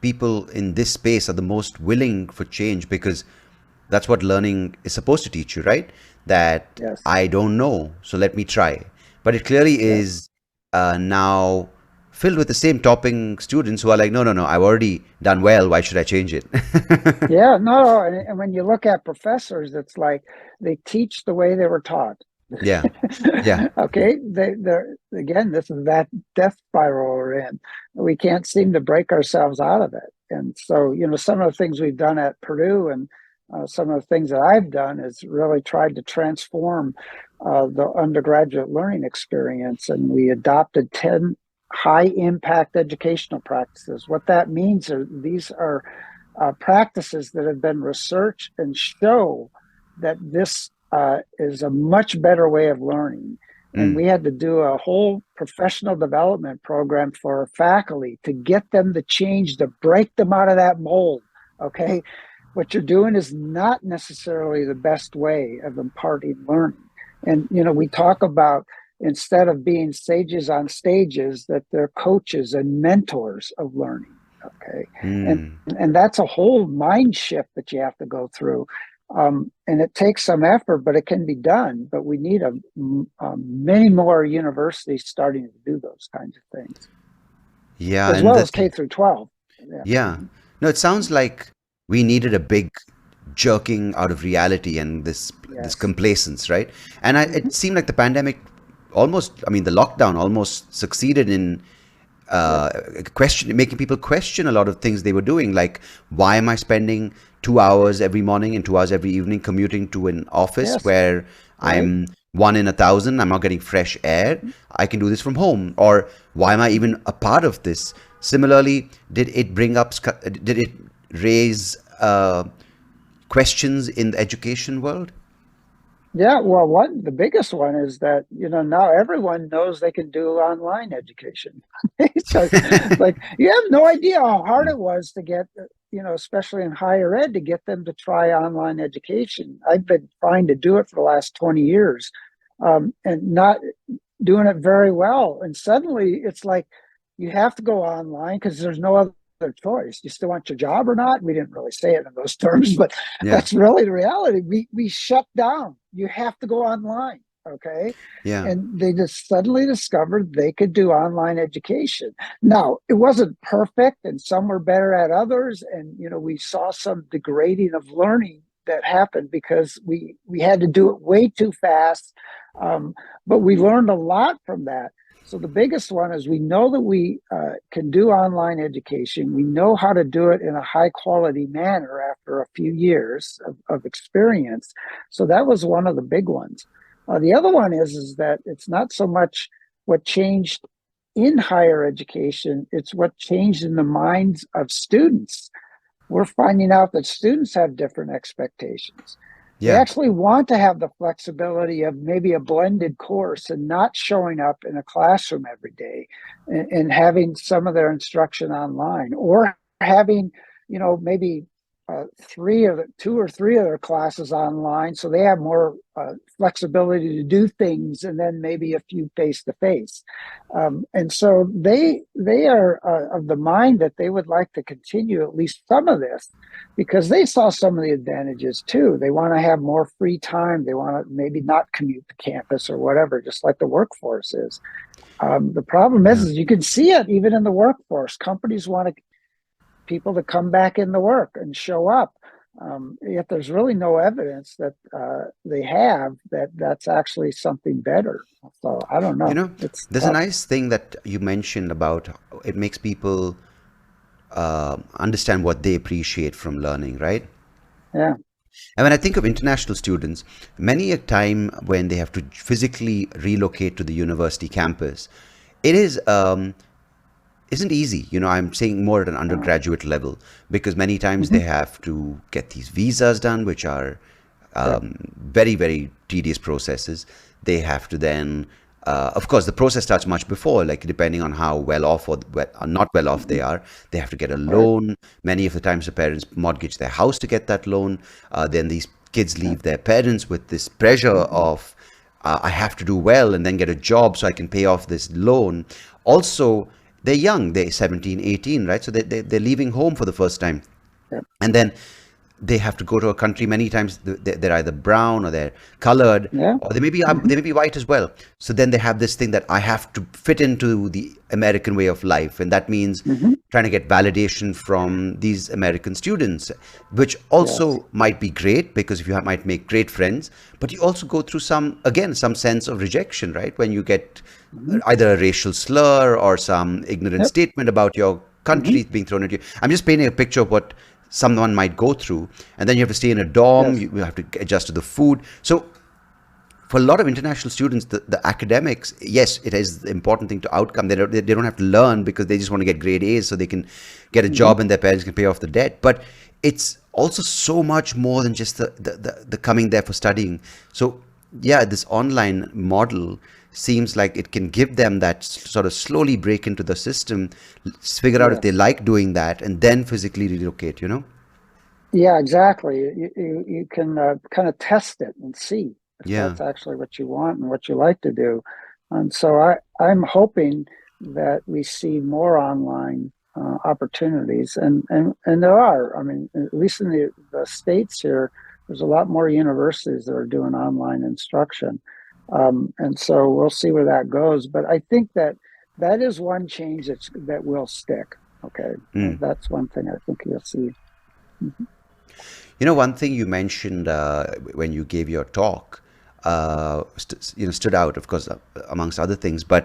A: people in this space are the most willing for change because that's what learning is supposed to teach you, right? That
B: Yes,
A: I don't know, so let me try. But it clearly
B: yes.
A: is now filled with the same topping students who are like, no, no, no, I've already done well. Why should I change it?
B: Yeah, no, and when you look at professors, it's like they teach the way they were taught.
A: Yeah, yeah.
B: Okay, they're again, this is that death spiral we're in. We can't seem to break ourselves out of it. And so, some of the things we've done at Purdue and some of the things that I've done is really tried to transform the undergraduate learning experience. And we adopted 10 high impact educational practices. What that means are these are practices that have been researched and show that this is a much better way of learning. And
A: Mm,
B: we had to do a whole professional development program for faculty to get them to change, to break them out of that mold. Okay. What you're doing is not necessarily the best way of imparting learning. And, we talk about instead of being sages on stages, that they're coaches and mentors of learning. Okay. And
A: mm.
B: and that's a whole mind shift that you have to go through. And it takes some effort, but it can be done. But we need many more universities starting to do those kinds of things,
A: Yeah,
B: as
A: and
B: well
A: the
B: as K
A: thing,
B: through 12. Yeah.
A: yeah. No, it sounds like we needed a big jerking out of reality and this
B: Yes.
A: complacence, right? And
B: Mm-hmm.
A: it seemed like the pandemic almost, I mean, the lockdown almost succeeded in
B: Yep.
A: uh, making people question a lot of things they were doing. Like, why am I spending 2 hours every morning and 2 hours every evening commuting to an office
B: Yes.
A: where
B: Right.
A: I'm one in a thousand? I'm not getting fresh air. I can do this from home. Or why am I even a part of this? Similarly, did it raise questions in the education world?
B: Yeah, well, the biggest one is that, now everyone knows they can do online education. So, like, you have no idea how hard it was to get, especially in higher ed, to get them to try online education. I've been trying to do it for the last 20 years, and not doing it very well. And suddenly it's like you have to go online because there's no other choice. You still want your job or not? We didn't really say it in those terms, but
A: Yeah,
B: that's really the reality. We shut down. You have to go online. Okay.
A: yeah,
B: And they just suddenly discovered they could do online education. Now, it wasn't perfect, and some were better at others. And, we saw some degrading of learning that happened because we had to do it way too fast. Um, but we learned a lot from that. So the biggest one is we know that we can do online education. We know how to do it in a high quality manner after a few years of experience. So that was one of the big ones. The other one is that it's not so much what changed in higher education, it's what changed in the minds of students. We're finding out that students have different expectations. They
A: Yeah.
B: actually want to have the flexibility of maybe a blended course and not showing up in a classroom every day, and having some of their instruction online, or having, maybe two or three of their classes online, so they have more flexibility to do things, and then maybe a few face to face. And so they are of the mind that they would like to continue at least some of this, because they saw some of the advantages too. They want to have more free time. They want to maybe not commute to campus or whatever, just like the workforce is. The problem
A: Yeah.
B: is you can see it even in the workforce. Companies want people to come back in the work and show up. Yet there's really no evidence that they have that's actually something better. So I don't
A: You
B: know.
A: know,
B: It's
A: there's a
B: tough.
A: nice thing that you mentioned about it makes people understand what they appreciate from learning, right?
B: Yeah.
A: And when I think of international students, many a time when they have to physically relocate to the university campus, it is isn't easy. I'm saying more at an undergraduate level, because many times they
B: Mm-hmm.
A: have to get these visas done, which are
B: Yeah.
A: very, very tedious processes. They have to then, of course, the process starts much before, like depending on how well off or not well off
B: Mm-hmm.
A: they are. They have to get a
B: Right.
A: loan. Many of the times, the parents mortgage their house to get that loan. Then these kids
B: Yeah.
A: leave their parents with this pressure
B: Mm-hmm.
A: of, I have to do well and then get a job so I can pay off this loan. Also, they're young, they're 17, 18, right? So they're leaving home for the first time.
B: Yeah.
A: And then they have to go to a country. Many times they're either brown or they're colored,
B: Yeah.
A: or they may be
B: Mm-hmm.
A: they may be white as well. So then they have this thing that I have to fit into the American way of life, and that means
B: Mm-hmm.
A: trying to get validation from these American students, which
B: Yes.
A: also might be great, because if you might make great friends, but you also go through some sense of rejection, right? When you get
B: Mm-hmm.
A: either a racial slur or some ignorant
B: Yep.
A: statement about your
B: Mm-hmm.
A: country being thrown at you. I'm just painting a picture of what someone might go through, and then you have to stay in a dorm.
B: Yes.
A: You have to adjust to the food. So for a lot of international students, the academics, yes, it is the important thing to outcome. They don't have to learn, because they just want to get grade A's so they can get a
B: Mm-hmm.
A: job and their parents can pay off the debt. But it's also so much more than just the coming there for studying. So yeah, this online model seems like it can give them that sort of slowly break into the system, figure out if they
B: Yes.
A: like doing that, and then physically relocate.
B: Yeah, exactly. You can kind of test it and see if
A: Yeah.
B: that's actually what you want and what you like to do. And so I'm hoping that we see more online opportunities, and there are. I mean, at least in the States here, there's a lot more universities that are doing online instruction. And so we'll see where that goes. But I think that is one change that will stick. Okay.
A: Mm.
B: That's one thing I think you'll see. Mhm.
A: One thing you mentioned when you gave your talk, stood out, of course, amongst other things. But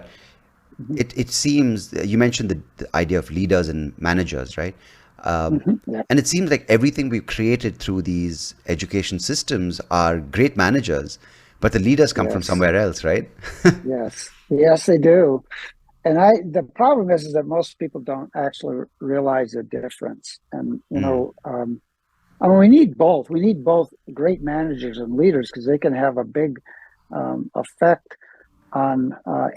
B: Mhm.
A: it seems you mentioned the idea of leaders and managers, right? Um,
B: Mhm. Yeah.
A: and it seems like everything we've created through these education systems are great managers, but the leaders come from
B: Yes.
A: somewhere else, right?
B: Yes. Yes, they do. And the problem is that most people don't actually realize the difference. And
A: Mm.
B: I mean, we need both. We need both great managers and leaders, because they can have a big effect on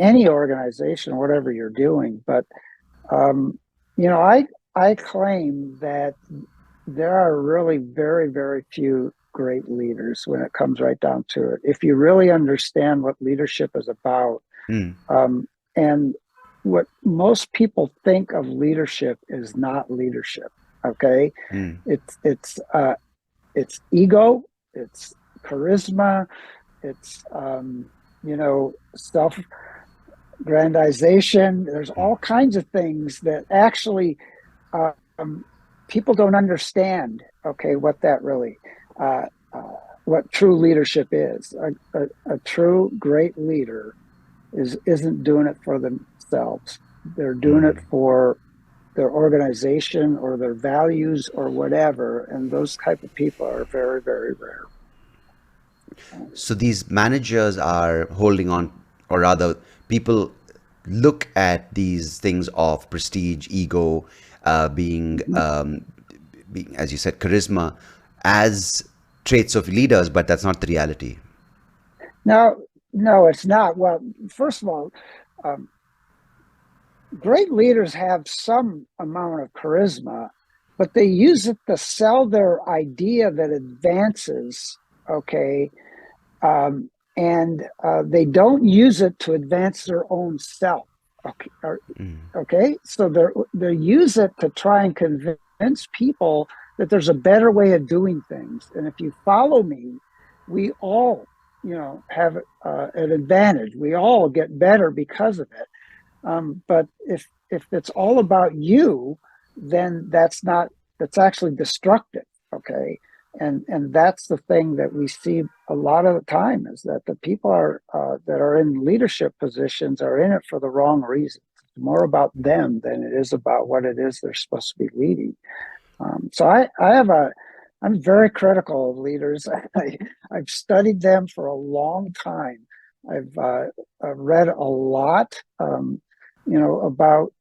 B: any organization, whatever you're doing. But um, I claim that there are really very, very few great leaders when it comes right down to it. If you really understand what leadership is about,
A: Mm.
B: um, and what most people think of leadership is not leadership. Okay,
A: Mm.
B: it's ego, it's charisma, it's self grandization. There's all kinds of things that actually um, people don't understand. Okay, what that really, uh, uh, what true leadership is. A true great leader isn't doing it for themselves. They're doing it
A: Mm.
B: for their organization or their values or whatever. And those type of people are very, very rare.
A: So these managers are holding on, or rather, people look at these things of prestige, ego, being,
B: Mhm.
A: as you said, charisma, as traits of leaders, but that's not the reality.
B: No, no, it's not. Well, first of all, um, great leaders have some amount of charisma, but they use it to sell their idea that advances, okay? Um, and they don't use it to advance their own self. Okay, okay? So they use it to try and convince people that there's a better way of doing things. And if you follow me, we all, have an advantage. We all get better because of it. But if it's all about you, then that's actually destructive. Okay. And that's the thing that we see a lot of the time, is that the people that are in leadership positions are in it for the wrong reasons. It's more about them than it is about what it is they're supposed to be leading. So I'm very critical of leaders. I've studied them for a long time. I've read a lot, about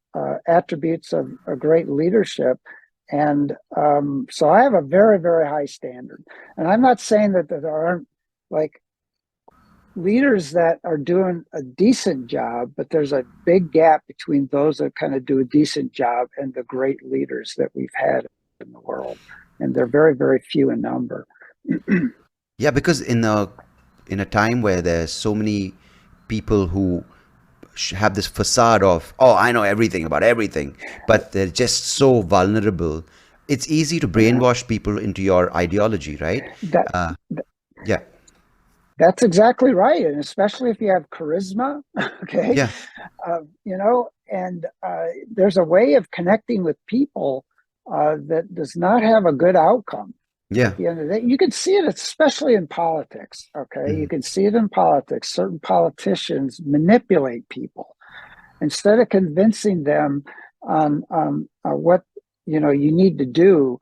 B: attributes of a great leadership. And so I have a very, very high standard. And I'm not saying that there aren't like leaders that are doing a decent job, but there's a big gap between those that kind of do a decent job and the great leaders that we've had in the world. And they're very, very few in number.
A: Yeah, because in a time where there's so many people who have this facade of, oh, I know everything about everything, but they're just so vulnerable. It's easy to
B: Yeah.
A: brainwash people into your ideology, right?
B: That
A: Uh, yeah,
B: that's exactly right, and especially if you have charisma, okay,
A: yeah,
B: and there's a way of connecting with people that does not have a good outcome.
A: yeah.
B: At the end of the day, you can see it, especially in politics. Okay, you
A: Mhm.
B: can see it in politics. Certain politicians manipulate people instead of convincing them on what you need to do.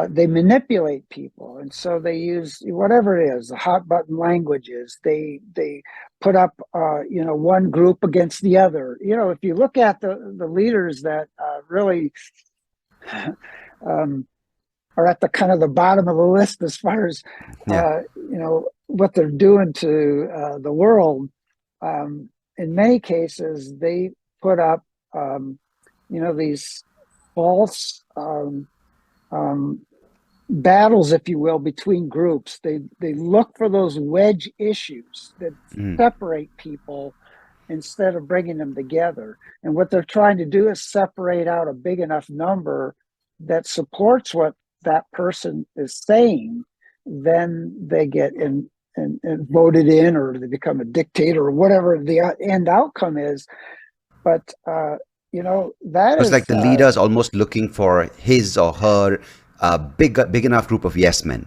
B: They manipulate people, and so they use whatever it is, the hot button languages. They put up one group against the other. If you look at the leaders that really um, are at the kind of the bottom of the list as far as
A: Yeah.
B: what they're doing to the world. In many cases, they put up these false um, battles, if you will, between groups. They look for those wedge issues that
A: Mhm.
B: separate people instead of bringing them together. And what they're trying to do is separate out a big enough number that supports what that person is saying. Then they get and voted in, or they become a dictator, or whatever the end outcome is. But that
A: So it's like
B: is
A: the leader is almost looking for his or her big enough group of yes men,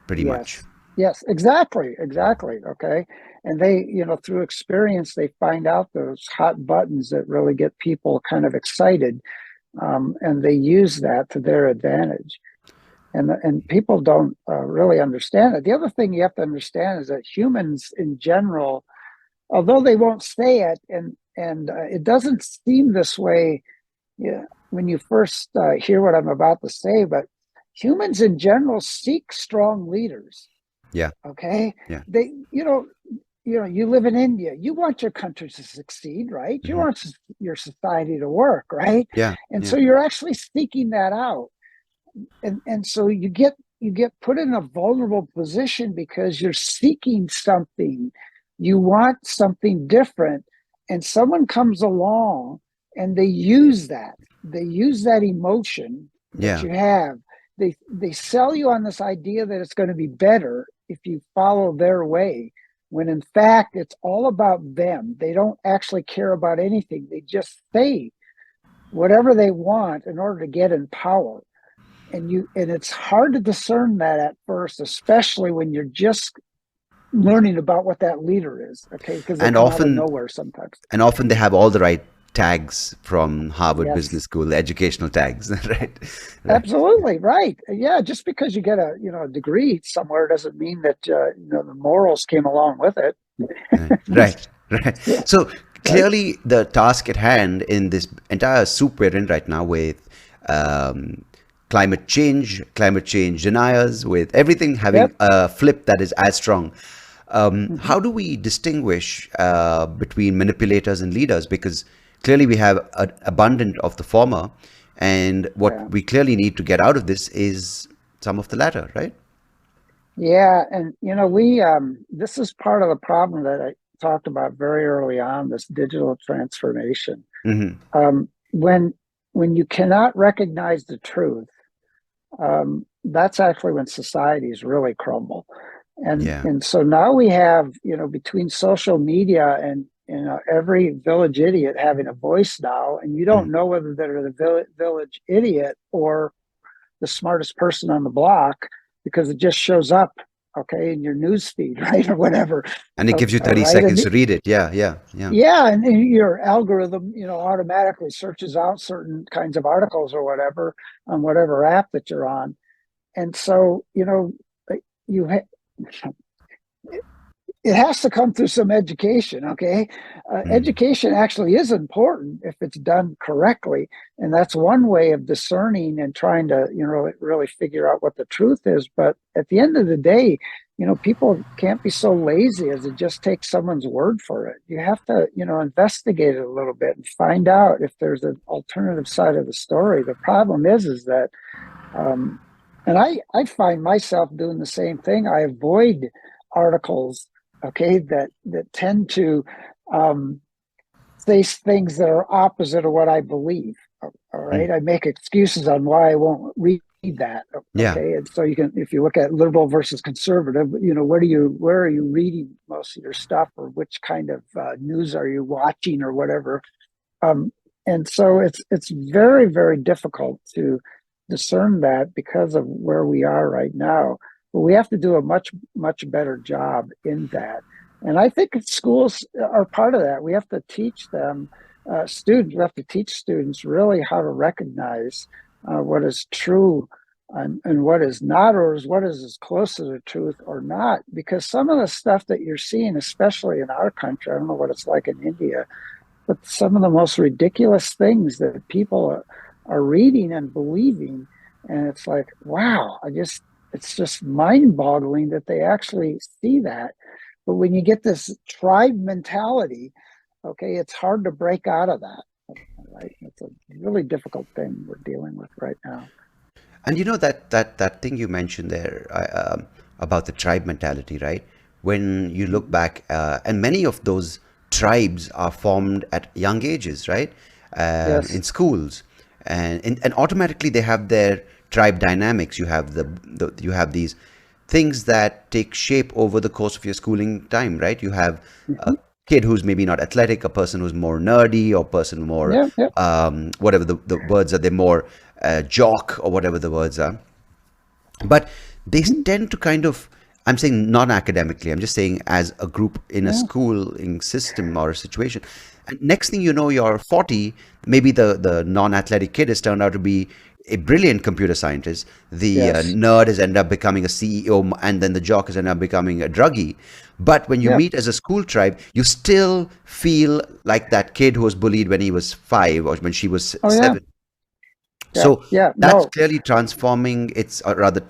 A: pretty much.
B: yes, yes, exactly, exactly. Okay. And they, through experience, they find out those hot buttons that really get people kind of excited, and they use that to their advantage. And people don't really understand it. The other thing you have to understand is that humans in general, although they won't say it, and it doesn't seem this way, when you first hear what I'm about to say, but humans in general seek strong leaders.
A: Yeah,
B: Okay,
A: yeah.
B: they, you live in India. You want your country to succeed, right? You
A: Hmm.
B: want your society to work, right?
A: Yeah,
B: And
A: yeah,
B: so you're actually seeking that out, and so you get put in a vulnerable position because you're seeking something. You want something different, and someone comes along and they use that emotion that
A: yeah.
B: you have. They sell you on this idea that it's going to be better if you follow their way, when in fact it's all about them. They don't actually care about anything. They just say whatever they want in order to get in power. And it's hard to discern that at first, especially when you're just learning about what that leader is. Okay, because they
A: And
B: come out of
A: often,
B: nowhere sometimes.
A: and often they have all the right tags from Harvard
B: Yes,
A: Business School, the educational tags, right? Right.
B: absolutely right. Yeah, just because you get a degree somewhere doesn't mean that the morals came along with it.
A: Right, right.
B: Yeah,
A: So
B: right.
A: clearly, the task at hand in this entire soup we're in right now with um, climate change deniers, with everything having
B: Yep.
A: a flip that is as strong.
B: Hmm.
A: How do we distinguish between manipulators and leaders? Because clearly we have an abundant of the former, and what
B: Yeah.
A: we clearly need to get out of this is some of the latter, right?
B: Yeah, and we this is part of the problem that I talked about very early on, this digital transformation.
A: Hmm.
B: When you cannot recognize the truth, that's actually when societies really crumble. And
A: Yeah.
B: and so now we have, between social media and every village idiot having a voice now, and you
A: Mm.
B: don't know whether they're the village idiot or the smartest person on the block because it just shows up, okay, in your news feed, right, or whatever.
A: And it gives you
B: All
A: 30
B: right,
A: seconds
B: and
A: to read it. Yeah, yeah, yeah.
B: yeah, and your algorithm, automatically searches out certain kinds of articles or whatever on whatever app that you're on, and so you it has to come through some education. Okay,
A: Mm.
B: education actually is important if it's done correctly, and that's one way of discerning and trying to really figure out what the truth is. But at the end of the day, people can't be so lazy as to just take someone's word for it. You have to investigate it a little bit and find out if there's an alternative side of the story. The problem is that um, and I find myself doing the same thing. I avoid articles, okay, that tend to um, say things that are opposite of what I believe. All
A: Mm.
B: right, I make excuses on why I won't read that.
A: Yeah.
B: Okay, and so if you look at liberal versus conservative, where are you reading most of your stuff, or which kind of news are you watching, or whatever. Um, and so it's very, very difficult to discern that because of where we are right now. But we have to do a much, much better job in that. And I think schools are part of that. We have to teach them, students, we have to teach students really how to recognize what is true and what is not, or what is as close to the truth or not. Because some of the stuff that you're seeing, especially in our country, I don't know what it's like in India, but some of the most ridiculous things that people are reading and believing. And it's like, wow, it's just mind boggling that they actually see that. But when you get this tribe mentality, okay, it's hard to break out of that, right? It's a really difficult thing we're dealing with right now.
A: And that thing you mentioned there, about the tribe mentality, right? When you look
B: Mhm.
A: back, and many of those tribes are formed at young ages, right? In
B: Yes.
A: schools, and automatically they have their tribe dynamics. You have you have these things that take shape over the course of your schooling time, right? You have a
B: Hmm.
A: kid who's maybe not athletic, a person who's more nerdy, or person more
B: Yeah. Yeah.
A: whatever the words are, they're more jock, or whatever the words are. But they
B: Hmm.
A: tend to kind of, I'm saying non academically, I'm just saying as a group in a
B: Yeah.
A: schooling system or a situation. And next thing you know, you're 40, maybe the non athletic kid has turned out to be a brilliant computer scientist. The
B: Yes.
A: nerd has ended up becoming a CEO, and then the jock has ended up becoming a druggie. But when you
B: Yeah.
A: meet as a school tribe, you still feel like that kid who was bullied when he was 5 or when she was
B: Oh yeah.
A: 7.
B: Yeah.
A: So
B: Yeah.
A: that's
B: No.
A: clearly transforming, it's or rather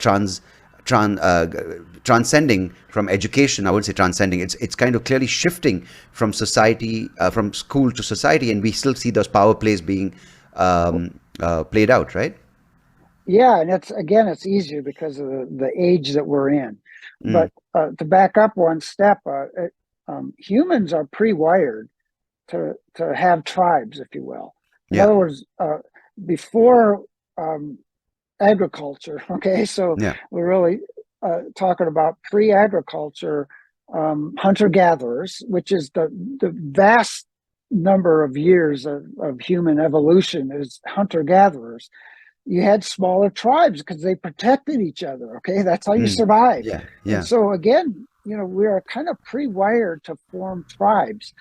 A: transcending from education. I wouldn't say transcending. It's kind of clearly shifting from society, from school to society, and we still see those power plays being played out, right?
B: Yeah, and it's easier because of the age that we're in.
A: Mm.
B: But to back up one step, humans are pre-wired to have tribes, if you will. In
A: Yeah,
B: other words, before um, agriculture, okay, so
A: yeah.
B: we're really talking about pre-agriculture, hunter-gatherers, which is the vast number of years of human evolution is hunter-gatherers. You had smaller tribes because they protected each other. Okay, that's how you
A: Mm.
B: survived.
A: Yeah,
B: And
A: yeah.
B: so again, we are kind of pre-wired to form tribes.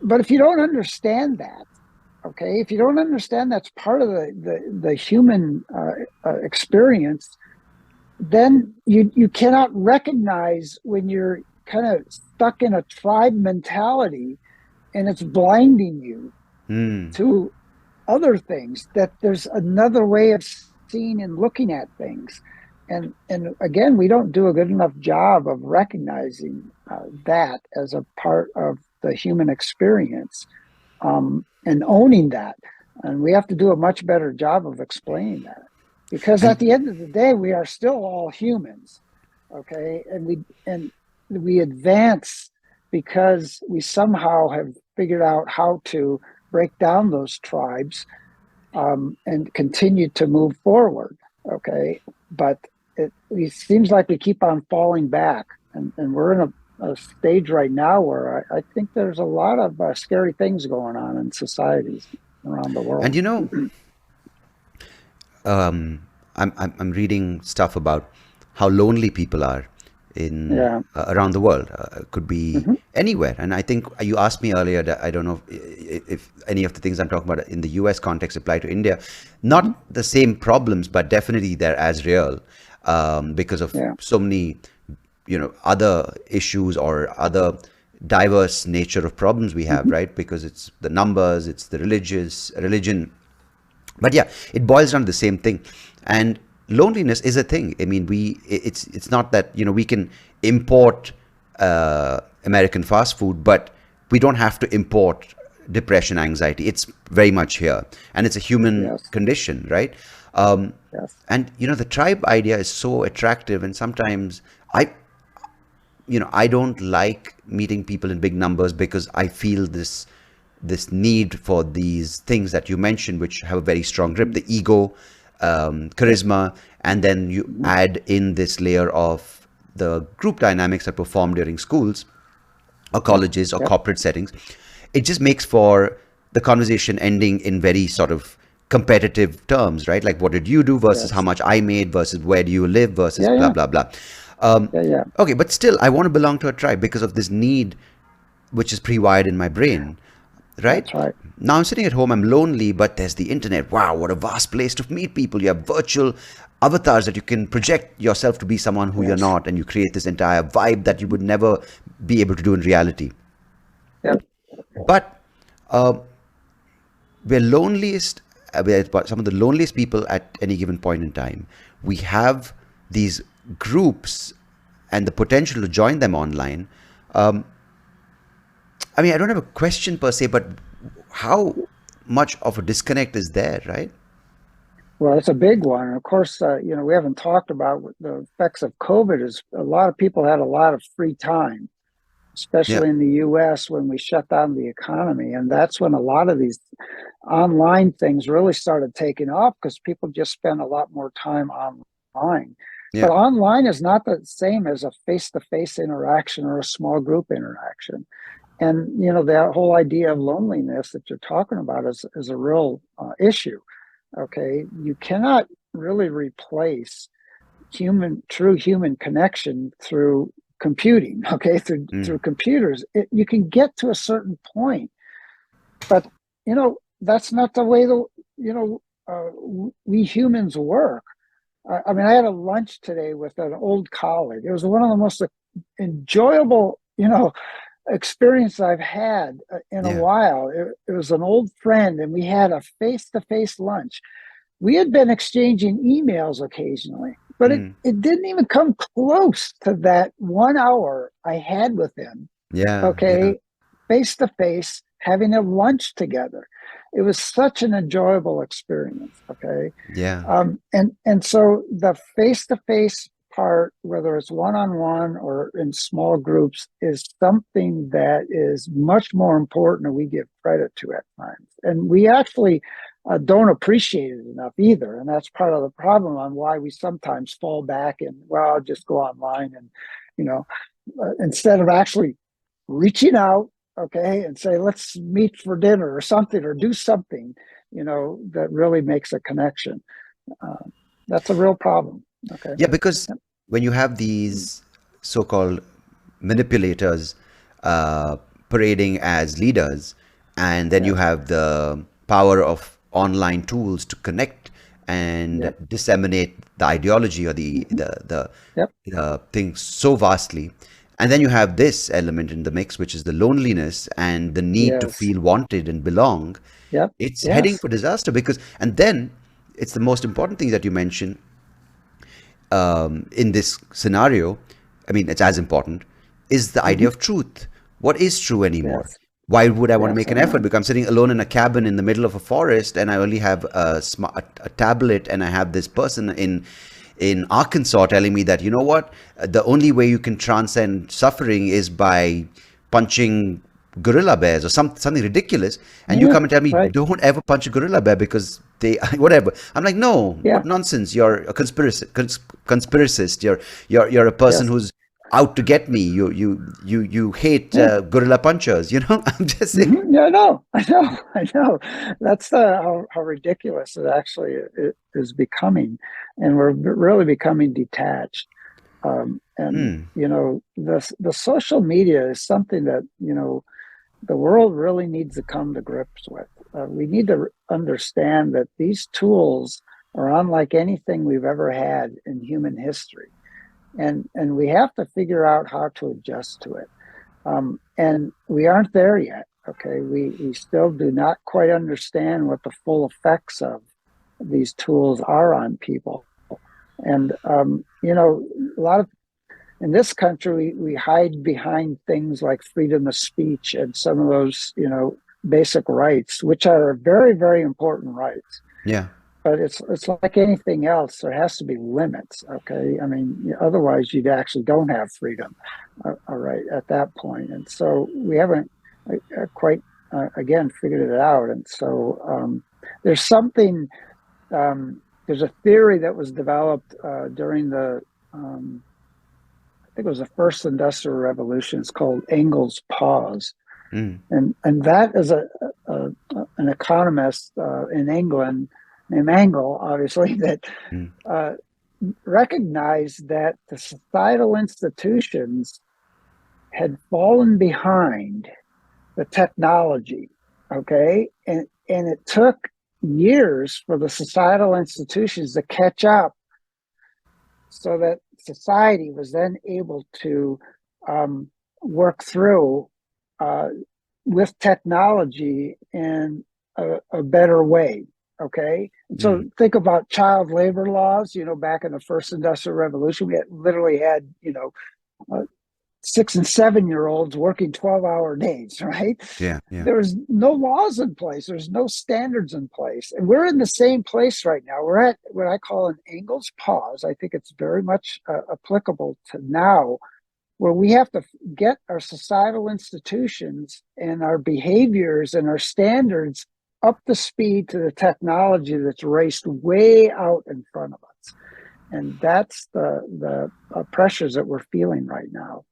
B: But if you don't understand that, okay, if you don't understand that's part of the human experience, then you cannot recognize when you're kind of stuck in a tribe mentality and it's blinding you
A: Mm.
B: to other things, that there's another way of seeing and looking at things. And again, we don't do a good enough job of recognizing that as a part of the human experience, and owning that. And we have to do a much better job of explaining that, because at
A: And
B: the end of the day, we are still all humans, okay? And we advance because we somehow have figured out how to break down those tribes, and continue to move forward, okay? But it seems like we keep on falling back, and we're in a stage right now where I think there's a lot of scary things going on in societies around the
A: and
B: world.
A: you know, I'm reading stuff about how lonely people are in
B: Yeah.
A: around the world. Could be
B: Hmm.
A: anywhere. And I think you asked me earlier that I don't know if any of the things I'm talking about in the U.S. context apply to India. Not
B: Hmm.
A: the same problems, but definitely they're as real, because of
B: Yeah.
A: so many, other issues or other diverse nature of problems we have,
B: Hmm.
A: right? Because it's the numbers, it's the religion, but yeah, it boils down to the same thing. And loneliness is a thing. I mean, it's not that we can import American fast food, but we don't have to import depression, anxiety. It's very much here, and it's a human
B: Yes.
A: condition, right? um,
B: Yes.
A: and the tribe idea is so attractive, and sometimes I don't like meeting people in big numbers, because I feel this need for these things that you mentioned, which have a very strong grip:
B: Hmm.
A: the ego,
B: Yep.
A: charisma, and then you
B: Hmm.
A: add in this layer of the group dynamics that perform during schools or
B: Yep.
A: colleges or
B: Yep.
A: corporate settings. It just makes for the conversation ending in very sort of competitive terms, right? Like, what did you do versus how
B: Yes.
A: much I made versus where do you live versus
B: Yeah.
A: blah,
B: Yeah.
A: blah, blah. Um,
B: Yeah. Yeah.
A: okay, but still, I want to belong to a tribe because of this need, which is pre-wired in my brain, right?
B: That's right.
A: Now I'm sitting at home, I'm lonely, but there's the internet. Wow, what a vast place to meet people. You have virtual avatars that you can project yourself to be someone who you're
B: Yes.
A: not, and you create this entire vibe that you would never be able to do in reality.
B: Yep.
A: But uh, we're loneliest, we're some of the loneliest people at any given point in time. We have these groups and the potential to join them online. Um, I mean, I don't have a question per se, but how much of a disconnect is there, right?
B: Well, it's a big one. And of course, we haven't talked about what the effects of COVID. Is a lot of people had a lot of free time,
A: Yeah.
B: especially in the US when we shut down the economy. And that's when a lot of these online things really started taking off, because people just spend a lot more time online.
A: Yeah.
B: But online is not the same as a face-to-face interaction or a small group interaction. And that whole idea of loneliness that you're talking about is a real issue. Okay, you cannot really replace true human connection through computing. Okay, through
A: Mm.
B: computers, you can get to a certain point, but that's not the way we humans work. I mean, I had a lunch today with an old colleague. It was one of the most enjoyable experience I've had in a
A: Yeah.
B: while. It was an old friend, and we had a face-to-face lunch. We had been exchanging emails occasionally, but it,
A: Mm.
B: it didn't even come close to that 1 hour I had with him.
A: Yeah. Yeah.
B: Okay, face to face, having a lunch together. It was such an enjoyable experience. Okay,
A: Yeah.
B: and so the face to face part, whether it's one on one or in small groups, is something that is much more important than we give credit to at times, and we actually don't appreciate it enough either. And that's part of the problem on why we sometimes fall back and, well, I'll just go online, and you know instead of actually reaching out, okay, and say, let's meet for dinner or something, or do something, that really makes a connection. Uh, that's a real problem. Okay.
A: Yeah, because when you have these so-called manipulators parading as leaders, and then you
B: Yes.
A: have the power of online tools to connect and
B: Yep.
A: disseminate the ideology or the
B: Hmm.
A: the the,
B: Yep.
A: the thing so vastly, and then you have this element in the mix, which is the loneliness and the need to
B: Yes.
A: feel wanted and belong.
B: Yep.
A: It's heading
B: Yes.
A: for disaster, because and then it's the most important thing that you mentioned in this scenario. I mean, it's as important, is the idea
B: Hmm.
A: of truth. What is true anymore?
B: Yes,
A: Why would I want to
B: yes,
A: make
B: I
A: an effort?
B: know.
A: Because I'm sitting alone in a cabin in the middle of a forest, and I only have a tablet, and I have this person in Arkansas telling me that, you know what, the only way you can transcend suffering is by punching gorilla bears or something ridiculous. And you
B: Yeah,
A: come and tell me,
B: right.
A: don't ever punch a gorilla bear because they whatever. I'm like, no,
B: Yeah,
A: what nonsense. You're a conspiracist. You're a person
B: yes.
A: who's out to get me. You hate
B: Yeah.
A: gorilla punchers. I'm just saying.
B: Hmm. Yeah, no, I know, I know. That's how ridiculous it actually is becoming, and we're really becoming detached. And
A: Hmm.
B: the social media is something that the world really needs to come to grips with. We need to understand that these tools are unlike anything we've ever had in human history, and we have to figure out how to adjust to it. And we aren't there yet. Okay, we still do not quite understand what the full effects of these tools are on people. And a lot of in this country we hide behind things like freedom of speech and some of those basic rights, which are very, very important rights.
A: Yeah.
B: But it's like anything else. There has to be limits. Okay, I mean, otherwise you actually don't have freedom. All right, at that point, and so we haven't quite again figured it out. And so there's something. There's a theory that was developed during the I think it was the first industrial revolution. It's called Engel's pause,
A: Hmm.
B: and that is a an economist in England named Engel, obviously, that
A: Hmm.
B: uh, recognized that the societal institutions had fallen behind the technology. Okay, and it took years for the societal institutions to catch up, so that society was then able to um, work through uh, with technology in a better way. Okay. And
A: Hmm.
B: so think about child labor laws. Back in the first industrial revolution, we literally had, uh, 6 and 7 year olds working 12-hour days, right?
A: Yeah. Yeah.
B: There was no laws in place. There's no standards in place. And we're in the same place right now. We're at what I call an Engel's pause. I think it's very much applicable to now, where we have to get our societal institutions and our behaviors and our standards up to speed to the technology that's raced way out in front of us. And that's the pressures that we're feeling right now.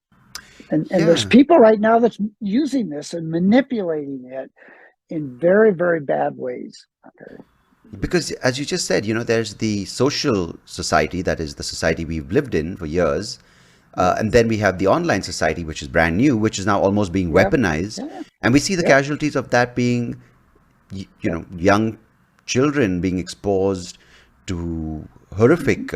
B: And there's
A: Yeah.
B: people right now that's using this and manipulating it in very, very bad ways. Okay.
A: Because as you just said, there's the social society, that is the society we've lived in for years. And
B: Yes.
A: then we have the online society, which is brand new, which is now almost being
B: Yep.
A: weaponized.
B: Yeah.
A: And we see the
B: Yep.
A: casualties of that being,
B: Yep.
A: young children being exposed to
B: Mm-hmm.
A: horrific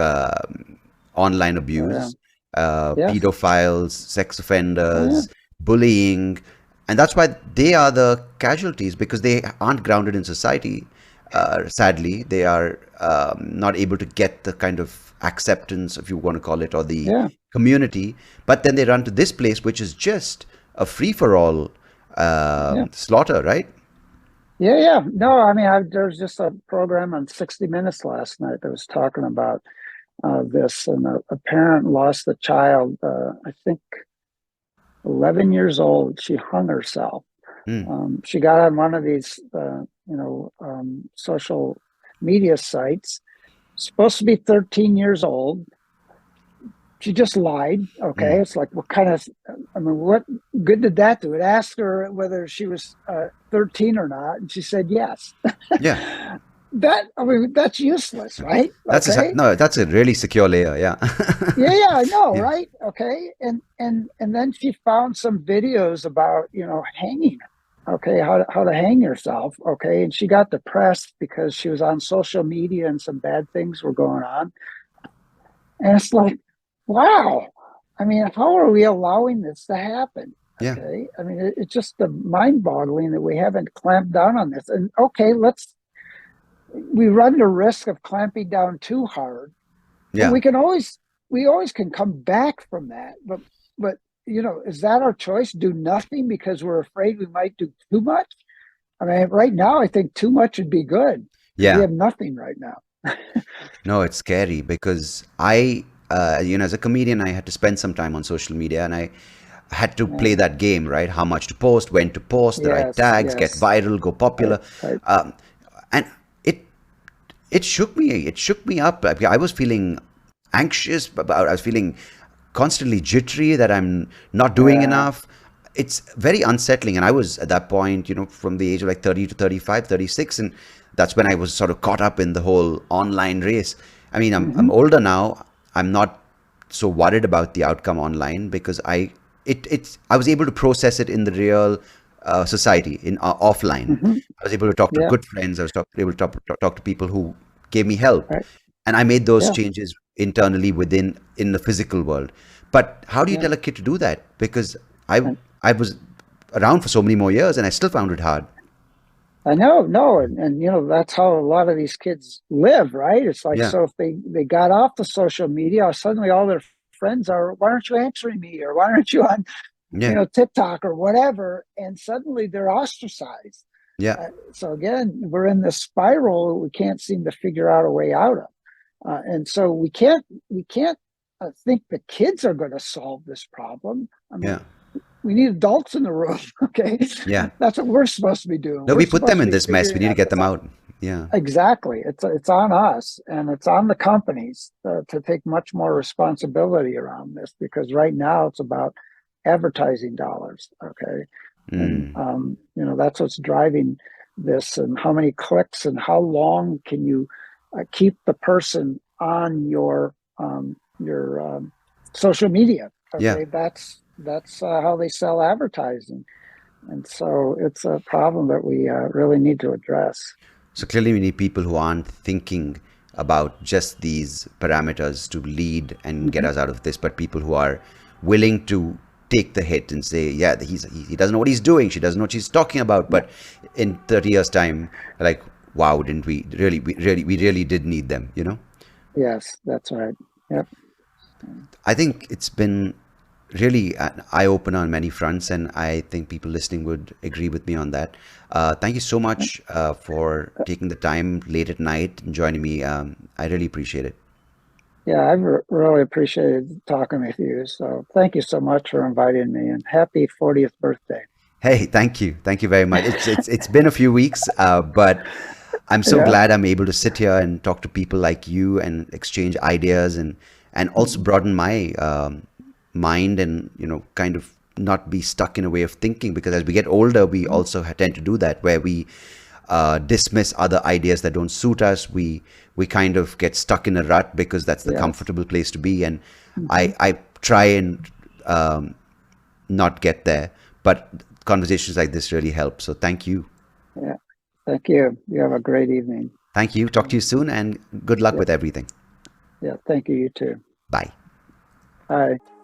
A: online
B: Oh, yeah.
A: abuse,
B: Yes.
A: pedophiles, sex
B: Oh, yeah.
A: offenders, bullying. And that's why they are the casualties, because they aren't grounded in society. Sadly, they are not able to get the kind of acceptance, if you want to call it, or the
B: Yeah.
A: community. But then they run to this place, which is just a free for all
B: Yeah.
A: slaughter, right?
B: Yeah. Yeah. No, I mean, there's just a program on 60 Minutes last night that was talking about this, and a parent lost a child, I think 11 years old. She hung herself.
A: Mm,
B: She got on one of these, social media sites. Supposed to be 13 years old. She just lied. Okay,
A: mm.
B: it's like, what kind of? I mean, what good did that do? It asked her whether she was 13 or not, and she said yes.
A: Yeah,
B: That's useless, right? Okay.
A: no, that's a really secure layer. Yeah,
B: Yeah, yeah, I know,
A: yeah,
B: right? Okay. And then she found some videos about, hanging. Okay, how to hang yourself. Okay. And she got depressed because she was on social media and some bad things were going on. And it's like, wow. I mean, how are we allowing this to happen?
A: yeah.
B: Okay. I mean, it's just mind boggling that we haven't clamped down on this. And okay, we run the risk of clamping down too hard, and
A: Yeah.
B: we always can come back from that. But is that our choice? Do nothing because we're afraid we might do too much? I mean, right now, I think too much would be good because we
A: Yeah.
B: have nothing right now.
A: No, it's scary because as a comedian, I had to spend some time on social media and I had to
B: Yeah.
A: play that game, right? How much to post, when to post, the right
B: Yes,
A: tags, get
B: yes,
A: viral, go
B: right,
A: popular.
B: right.
A: And it it shook me. It shook me up. I was feeling anxious about. I was feeling constantly jittery that I'm not doing
B: Yeah.
A: enough. It's very unsettling. And I was at that point, from the age of like 30 to 35, 36, and that's when I was sort of caught up in the whole online race. I mean, I'm
B: Hmm.
A: older now. I'm not so worried about the outcome online because I was able to process it in the real society in offline.
B: Hmm.
A: I was able to talk to
B: Yeah.
A: good friends. I was able to talk to people who gave me help,
B: Right.
A: and I made those
B: Yeah.
A: changes internally within in the physical world. But how do you
B: Yeah.
A: tell a kid to do that? Because I
B: And
A: I was around for so many more years, and I still found it hard.
B: I know, no, and that's how a lot of these kids live, right? It's like,
A: Yeah,
B: so if they got off the social media, suddenly all their friends are, why aren't you answering me, or why aren't you on
A: yeah,
B: TikTok or whatever, and suddenly they're ostracized.
A: yeah,
B: So again, we're in this spiral we can't seem to figure out a way out of, and so we can't think the kids are going to solve this problem. I mean,
A: yeah,
B: we need adults in the room. Okay,
A: yeah.
B: that's what we're supposed to be doing.
A: No,
B: We're
A: we put them
B: supposed to
A: in
B: be
A: this mess. We
B: figuring
A: need to
B: out
A: get
B: this
A: them
B: out.
A: out. Yeah,
B: Exactly. It's on us, and it's on the companies to take much more responsibility around this, because right now it's about advertising dollars. Okay, and
A: mm,
B: that's what's driving this, and how many clicks and how long can you keep the person on your social media.
A: yeah.
B: Okay, that's how they sell advertising, and so it's a problem that we really need to address.
A: So clearly, we need people who aren't thinking about just these parameters to lead and get
B: Hmm.
A: us out of this, but people who are willing to take the hit and say, "Yeah, he doesn't know what he's doing. She doesn't know what she's talking about."
B: Yeah.
A: But in 30 years' time, like, wow, didn't we really? We really did need them.
B: Yes, that's right. Yep.
A: I think it's been really an eye opener on many fronts, and I think people listening would agree with me on that. Thank you so much for taking the time late at night and joining me. I really appreciate it.
B: Yeah, I've really appreciated talking with you. So thank you so much for inviting me, and happy 40th birthday.
A: Hey, thank you very much. It's been a few weeks, but I'm so
B: Yeah.
A: glad I'm able to sit here and talk to people like you and exchange ideas and also
B: Mhm.
A: broaden my mind and kind of not be stuck in a way of thinking, because as we get older we
B: Mhm.
A: also tend to do that where we dismiss other ideas that don't suit us. We kind of get stuck in a rut because that's the
B: Yes.
A: comfortable place to be, and
B: Hmm.
A: I try and um, not get there, but conversations like this really help. So thank you.
B: Yeah. Thank you. You have a great evening.
A: Thank you. Talk to you soon, and good luck
B: Yeah.
A: with everything.
B: Yeah. Thank you. You too.
A: Bye.
B: Bye.